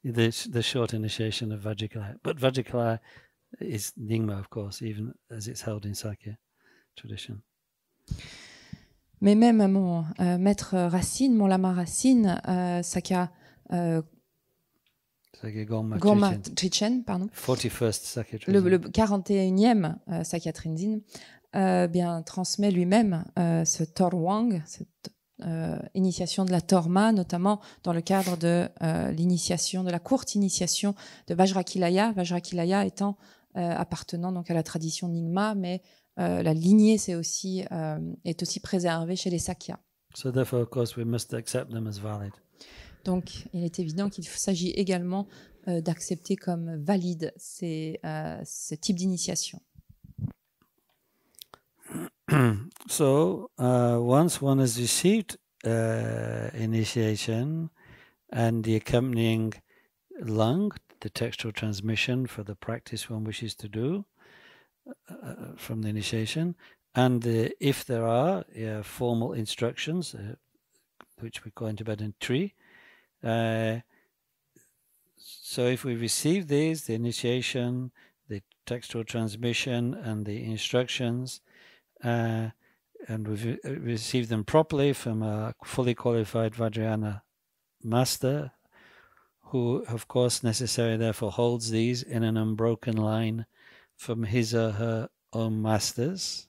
the short initiation of Vajrakilaya. But Vajrakilaya is Nyingma, of course, even as it's held in Sakya tradition. Mais même mon maître Racine, mon lama Racine, Sakya Goma Trichen, pardon. 41st Sakya Trinzin. Le 41e Sakya Trinzin, bien transmet lui-même ce Torwang, cette initiation de la Torma, notamment dans le cadre de l'initiation, de la courte initiation de Vajrakilaya. Vajrakilaya étant appartenant donc à la tradition Nyingma, mais la lignée est aussi préservée chez les Sakya. So therefore, of course, we must accept them as valid. Donc, il est évident qu'il s'agit également d'accepter comme valide ce type d'initiation. So, once one has received initiation and the accompanying lung, the textual transmission for the practice one wishes to do from the initiation, and if there are formal instructions, which we call in Tibetan tree, so if we receive these, the initiation, the textual transmission, and the instructions, and we receive them properly from a fully qualified Vajrayana master, who, of course, necessarily therefore holds these in an unbroken line from his or her own masters.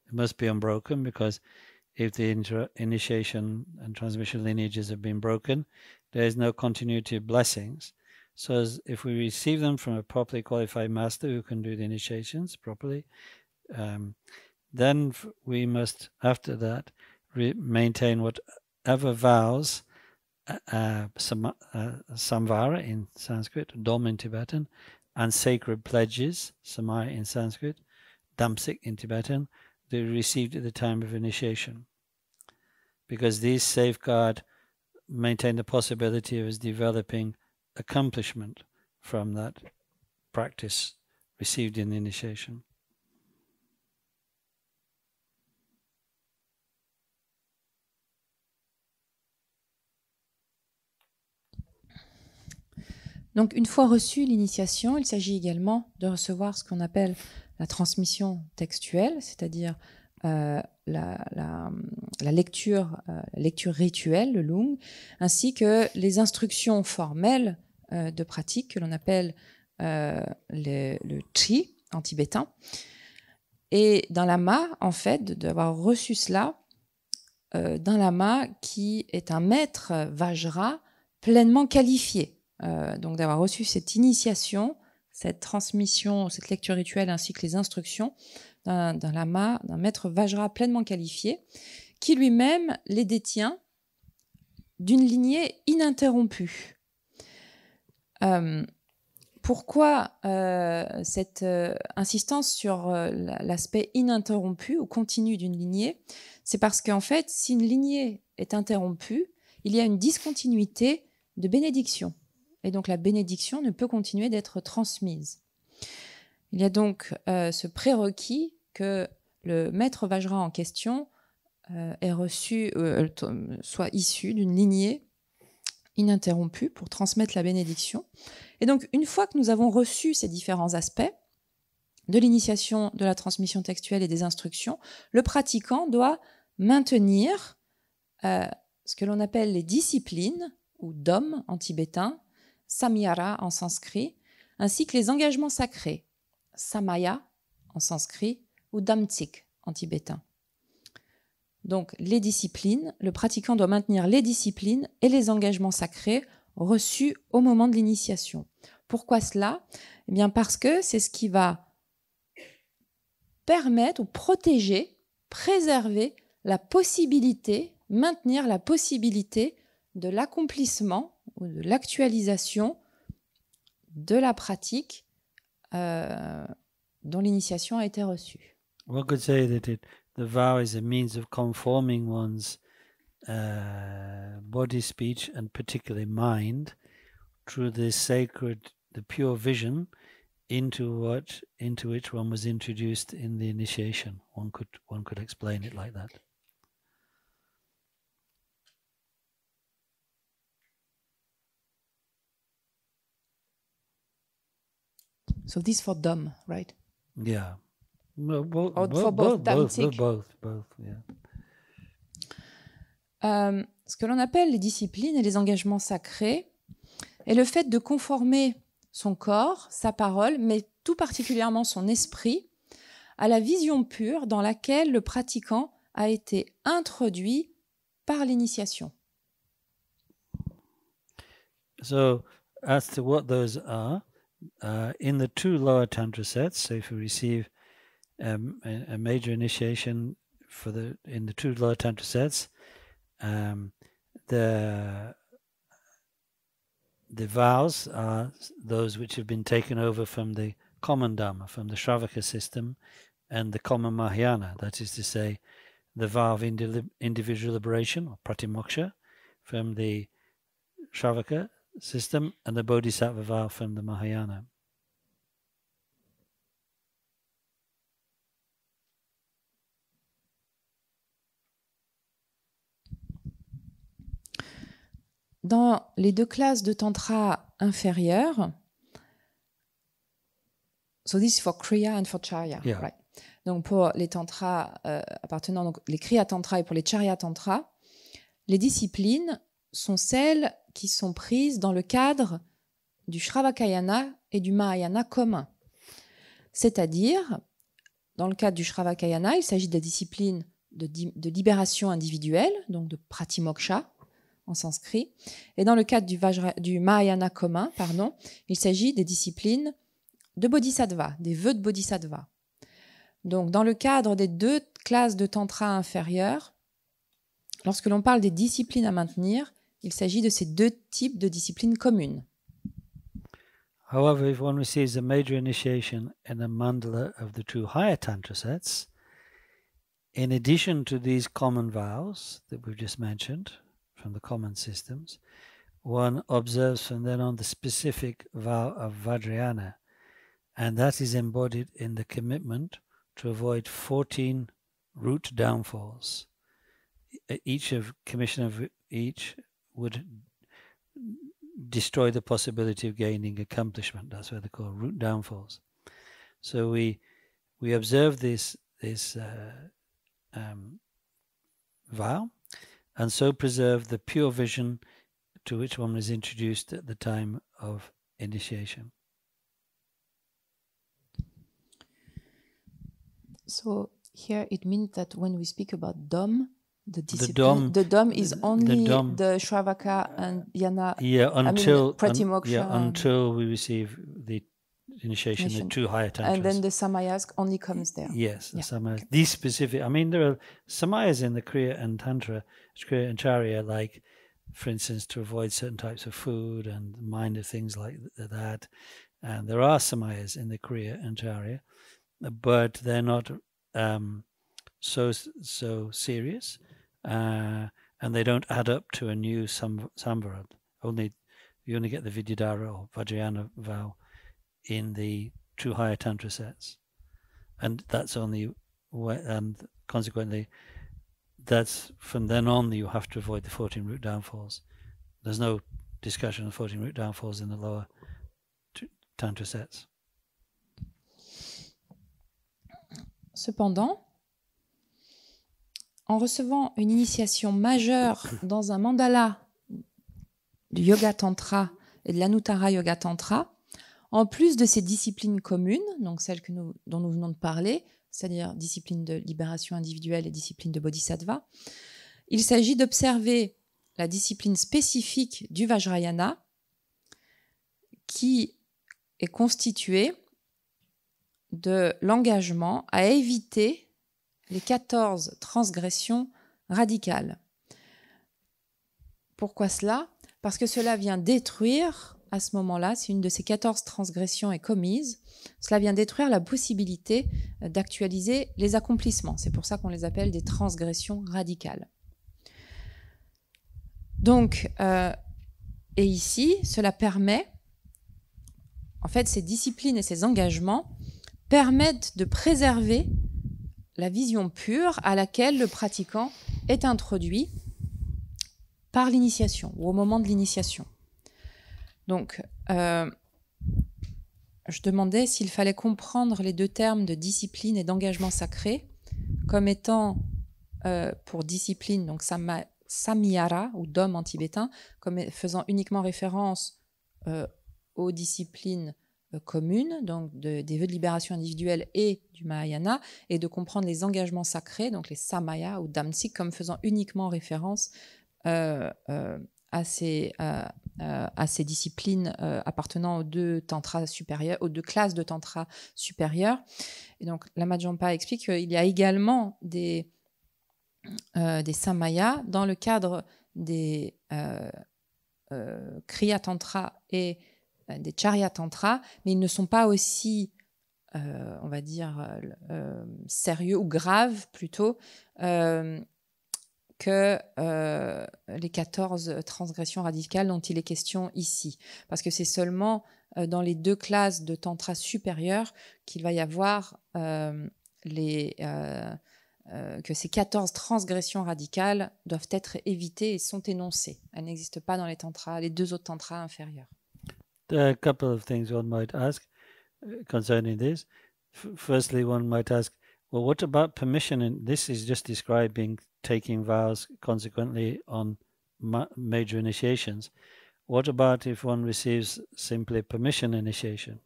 It must be unbroken, because if the initiation and transmission lineages have been broken, there is no continuity of blessings. So if we receive them from a properly qualified master who can do the initiations properly, then we must, after that, maintain whatever vows, samvara in Sanskrit, dom in Tibetan, and sacred pledges, samaya in Sanskrit, damsik in Tibetan, they received at the time of initiation. Because these safeguard, maintain the possibility of us developing accomplishment from that practice received in the initiation. Donc, une fois reçue l'initiation, il s'agit également de recevoir ce qu'on appelle la transmission textuelle, c'est-à-dire la lecture rituelle, le lung, ainsi que les instructions formelles de pratique que l'on appelle le tri, en tibétain. Et d'un lama, en fait, d'avoir reçu cela d'un lama qui est un maître Vajra pleinement qualifié. Donc d'avoir reçu cette initiation, cette transmission, cette lecture rituelle ainsi que les instructions d'un lama, d'un maître Vajra pleinement qualifié, qui lui-même les détient d'une lignée ininterrompue. Pourquoi cette insistance sur l'aspect ininterrompu ou continu d'une lignée? C'est parce qu'en fait, si une lignée est interrompue, il y a une discontinuité de bénédiction. Et donc la bénédiction ne peut continuer d'être transmise. Il y a donc ce prérequis que le maître Vajra en question est reçu, soit issu d'une lignée ininterrompue pour transmettre la bénédiction. Et donc, une fois que nous avons reçu ces différents aspects de l'initiation, de la transmission textuelle et des instructions, le pratiquant doit maintenir ce que l'on appelle les disciplines, ou dom en tibétain, samyara en sanskrit, ainsi que les engagements sacrés, samaya en sanskrit, ou damtsik en tibétain. Donc, les disciplines, le pratiquant doit maintenir les disciplines et les engagements sacrés reçus au moment de l'initiation. Pourquoi cela? Eh bien parce que c'est ce qui va permettre ou protéger, préserver la possibilité, maintenir la possibilité de l'accomplissement ou de l'actualisation de la pratique dont l'initiation a été reçue. One could say that the vow is a means of conforming one's body, speech, and particularly mind through the sacred, the pure vision into which one was introduced in the initiation. One could explain it like that. So this for dom, right? Yeah. Well, both, yeah. Ce que l'on appelle les disciplines et les engagements sacrés est le fait de conformer son corps, sa parole, mais tout particulièrement son esprit, à la vision pure dans laquelle le pratiquant a été introduit par l'initiation. So, as to what those are, in the two lower tantra sets, so if you receive a major initiation in the two lower tantra sets, the vows are those which have been taken over from the common Dhamma, from the Shravaka system and the common Mahayana, that is to say, the vow of individual liberation, or Pratimoksha, from the Shravaka system, and the Bodhisattva vow from the Mahayana. Dans les deux classes de tantra inférieures, so this is for Kriya and for Charya, Yeah. right? Donc pour les tantras appartenant, donc les Kriya Tantra et pour les Charya Tantra, les disciplines sont celles qui sont prises dans le cadre du Shravakayana et du Mahayana commun. C'est-à-dire, dans le cadre du Shravakayana, il s'agit des disciplines de libération individuelle, donc de Pratimoksha en sanskrit, et dans le cadre du Mahayana commun, il s'agit des disciplines de Bodhisattva, des vœux de Bodhisattva. Donc, dans le cadre des deux classes de tantra inférieures, lorsque l'on parle des disciplines à maintenir, il s'agit de ces deux types de disciplines communes. However, if one receives a major initiation in a mandala of the two higher tantra sets, in addition to these common vows that we've just mentioned from the common systems, one observes from then on the specific vow of Vajrayana, and that is embodied in the commitment to avoid 14 root downfalls. Commission of each would destroy the possibility of gaining accomplishment. That's why they're called root downfalls. So we observe this vow, and so preserve the pure vision to which one is introduced at the time of initiation. So here it means that when we speak about dom, the dom- discipline, the dom is only dom- the Shravaka and Yana. Yeah, until Pratimoksha until we receive the initiation, the two higher tantras. And then the samayas only comes there. Yes, the samayas. These specific. I mean, there are samayas in the Kriya and Tantra, Kriya and Charya, like, for instance, to avoid certain types of food and minor things like that. And there are samayas in the Kriya and Charya, but they're not so serious, and they don't add up to a new samvarad. You only get the Vidyadhara or Vajrayana vow in the two higher tantra sets, and that's only, and consequently, that's from then on you have to avoid the 14 root downfalls. There's no discussion of 14 root downfalls in the lower tantra sets. Cependant, en recevant une initiation majeure dans un mandala du Yoga Tantra et de l'Anuttara Yoga Tantra, en plus de ces disciplines communes, donc celles dont nous venons de parler, c'est-à-dire discipline de libération individuelle et discipline de Bodhisattva, il s'agit d'observer la discipline spécifique du Vajrayana qui est constituée de l'engagement à éviter les 14 transgressions radicales. Pourquoi cela ? Parce que cela vient détruire, à ce moment-là, si une de ces 14 transgressions est commise, cela vient détruire la possibilité d'actualiser les accomplissements. C'est pour ça qu'on les appelle des transgressions radicales. Donc, et ici, cela permet, en fait, ces disciplines et ces engagements permettent de préserver la vision pure à laquelle le pratiquant est introduit par l'initiation ou au moment de l'initiation. Donc, je demandais s'il fallait comprendre les deux termes de discipline et d'engagement sacré comme étant, pour discipline, donc samyara ou dom en tibétain, comme faisant uniquement référence aux disciplines communes, donc des vœux de libération individuelle et du Mahayana, et de comprendre les engagements sacrés, donc les samaya ou damsik, comme faisant uniquement référence à ces disciplines appartenant aux deux tantras supérieurs, aux deux classes de tantras supérieurs. Et donc, Lama Jampa explique qu'il y a également des samayas dans le cadre des Kriya Tantra et des Charya Tantra, mais ils ne sont pas aussi, on va dire, sérieux ou graves plutôt, que les 14 transgressions radicales dont il est question ici. Parce que c'est seulement dans les deux classes de tantra supérieures qu'il va y avoir que ces 14 transgressions radicales doivent être évitées et sont énoncées. Elles n'existent pas dans les deux autres tantras inférieurs. There are a couple of things one might ask concerning this. Firstly, one might ask, well, what about permission? And this is just describing taking vows consequently on major initiations. What about if one receives simply permission initiation?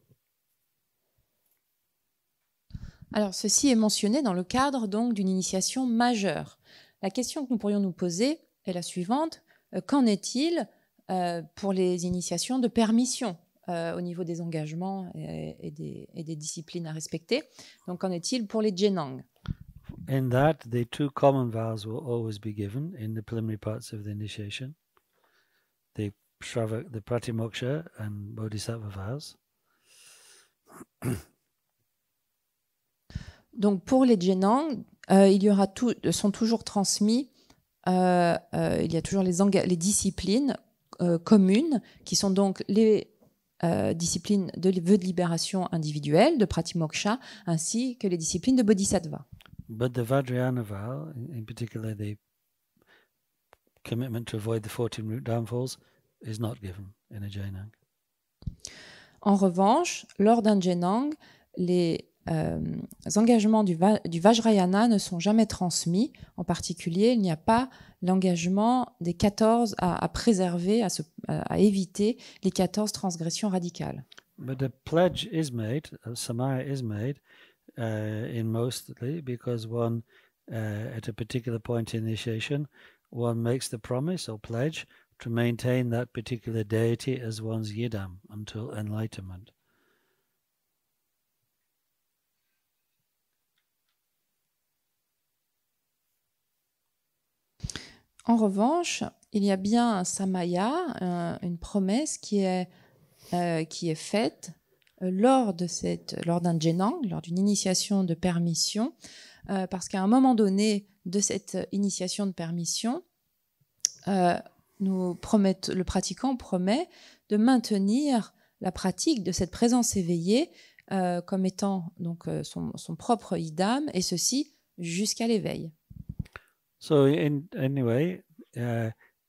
Alors, ceci est mentionné dans le cadre donc d'une initiation majeure. La question que nous pourrions nous poser est la suivante. Qu'en est-il pour les initiations de permission au niveau des engagements et des disciplines à respecter? Donc, qu'en est-il pour les Jenang? In that, the two common vows will always be given in the preliminary parts of the initiation, the Pratimoksha and Bodhisattva vows. Donc pour les Jenang, sont toujours transmis, il y a toujours les disciplines communes qui sont donc les disciplines de vœux de libération individuelle, de Pratimoksha, ainsi que les disciplines de Bodhisattva. But the Vajrayana vow, in particular the commitment to avoid the 14 root downfalls, is not given in a Jainang. En revanche, lors d'un Jainang, les engagements du Vajrayana ne sont jamais transmis. En particulier, il n'y a pas l'engagement des 14 à préserver, à éviter les 14 transgressions radicales. But a pledge is made, a samaya is made, in mostly, because one, at a particular point in initiation, one makes the promise or pledge to maintain that particular deity as one's yidam until enlightenment. En revanche, il y a bien un samaya, une promesse qui est faite lors d'un djenang, lors d'une initiation de permission, parce qu'à un moment donné de cette initiation de permission, le pratiquant promet de maintenir la pratique de cette présence éveillée comme étant donc son propre idam, et ceci jusqu'à l'éveil. So anyway,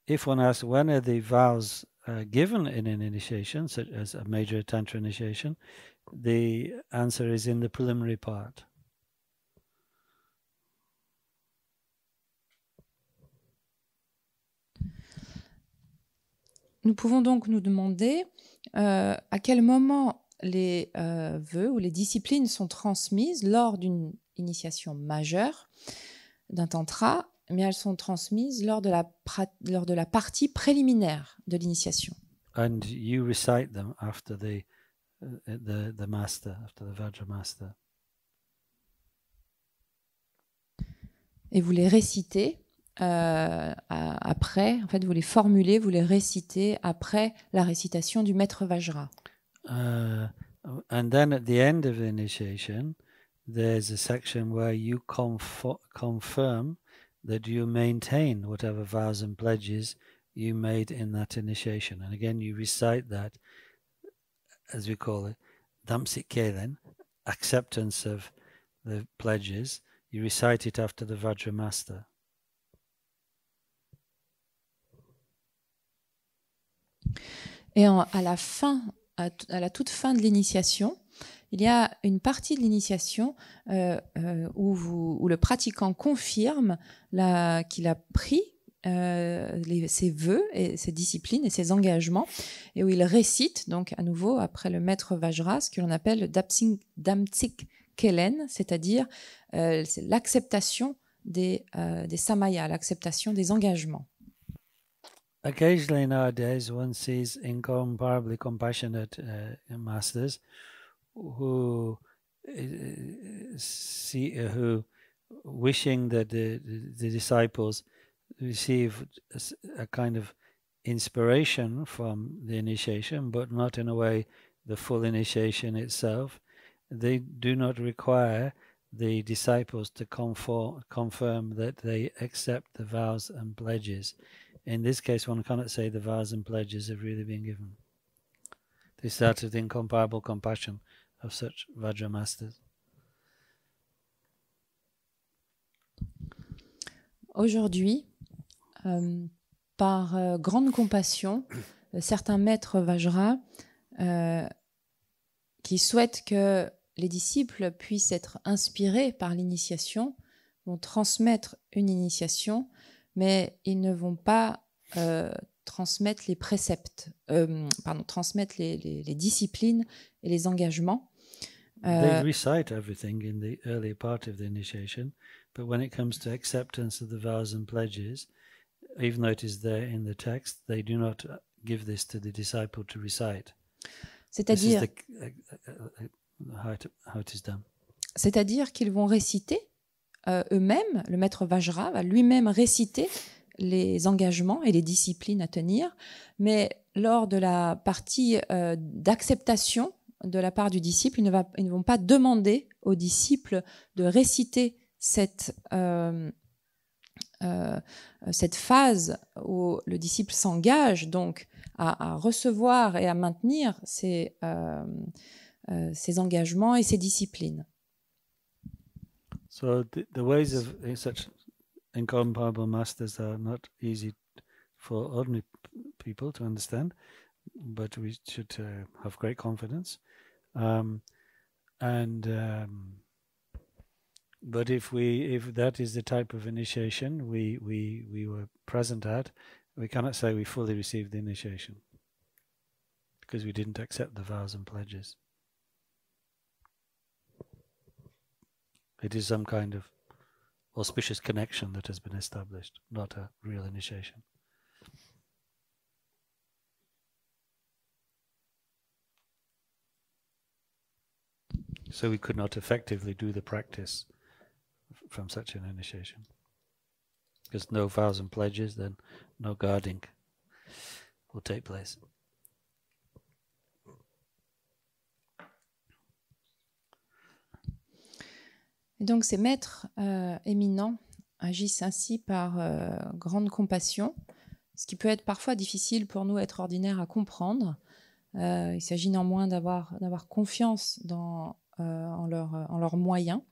if one asks when are the vows given in an initiation, such as a major tantra initiation, the answer is in the preliminary part. Nous pouvons donc nous demander à quel moment les vœux ou les disciplines sont transmises lors d'une initiation majeure d'un tantra, mais elles sont transmises lors de la partie préliminaire de l'initiation. And you recite them after the master, after the Vajra master. Et vous les récitez après, en fait, vous les formulez, vous les récitez après la récitation du maître Vajra. And then at the end of the initiation, there's a section where you confirm that you maintain whatever vows and pledges you made in that initiation. And again, you recite that, as we call it, Damsik Kelen, acceptance of the pledges. You recite it after the Vajra master. Et à la toute fin de l'initiation, il y a une partie de l'initiation où le pratiquant confirme qu'il a pris ses vœux et ses disciplines et ses engagements, et où il récite donc à nouveau après le maître Vajra ce que l'on appelle Damtsik Kelen, c'est-à-dire c'est l'acceptation des samayas, l'acceptation des engagements. Occasionally nowadays one sees incomparably compassionate masters who wishing that the disciples receive a kind of inspiration from the initiation, but not in a way the full initiation itself. They do not require the disciples to confirm that they accept the vows and pledges. In this case, one cannot say the vows and pledges have really been given. They start with incomparable compassion of such Vajra masters. Aujourd'hui, par grande compassion, certains maîtres Vajra qui souhaitent que les disciples puissent être inspirés par l'initiation vont transmettre une initiation, mais ils ne vont pas transmettre les préceptes, transmettre les disciplines et les engagements. They recite everything in the early part of the initiation, but when it comes to acceptance of the vows and pledges, even though it is there in the text, they do not give this to the disciple to recite. C'est-à-dire how it is done. C'est-à-dire qu'ils vont réciter eux-mêmes, le maître Vajra va lui-même réciter les engagements et les disciplines à tenir, mais lors de la partie d'acceptation de la part du disciple, ils ne vont pas demander au disciple de réciter cette phase où le disciple s'engage donc à recevoir et à maintenir ses engagements et ses disciplines. So the ways of such incomparable masters are not easy for ordinary people to understand, but we should have great confidence. But if that is the type of initiation we were present at, we cannot say we fully received the initiation because we didn't accept the vows and pledges. It is some kind of auspicious connection that has been established, not a real initiation. So we could not effectively do the practice from such an initiation. Because no vows and pledges, then no guarding will take place. Et donc ces maîtres éminents agissent ainsi par grande compassion, ce qui peut être parfois difficile pour nous, êtres ordinaires, à comprendre. Il s'agit néanmoins d'avoir confiance en leurs moyens.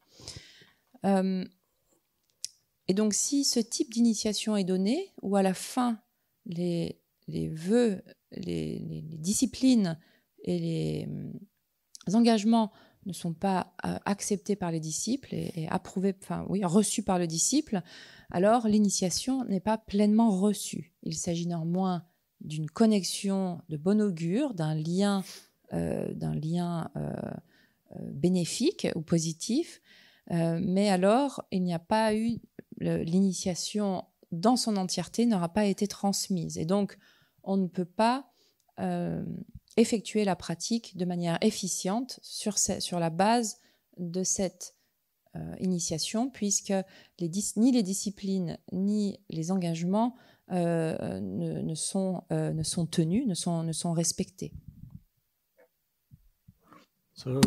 Et donc si ce type d'initiation est donné, où à la fin les vœux, les disciplines et les engagements ne sont pas acceptés par les disciples et approuvés, reçus par le disciple, alors l'initiation n'est pas pleinement reçue. Il s'agit néanmoins d'une connexion de bon augure, d'un lien bénéfique ou positif, mais alors il n'y a pas eu l'initiation dans son entièreté n'aura pas été transmise, et donc on ne peut pas effectuer la pratique de manière efficiente sur la base de cette initiation, puisque ni les disciplines ni les engagements ne sont tenus, ne sont respectés. So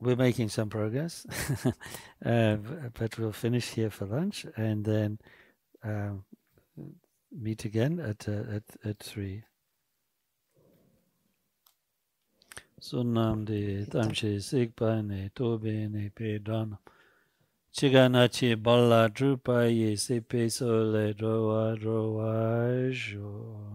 we're making some progress, but we'll finish here for lunch and then meet again at 3. Sunnam de tamche sikpa ne tobe ne pedana. Chigana chi balla drupa ye se peso le droa jo.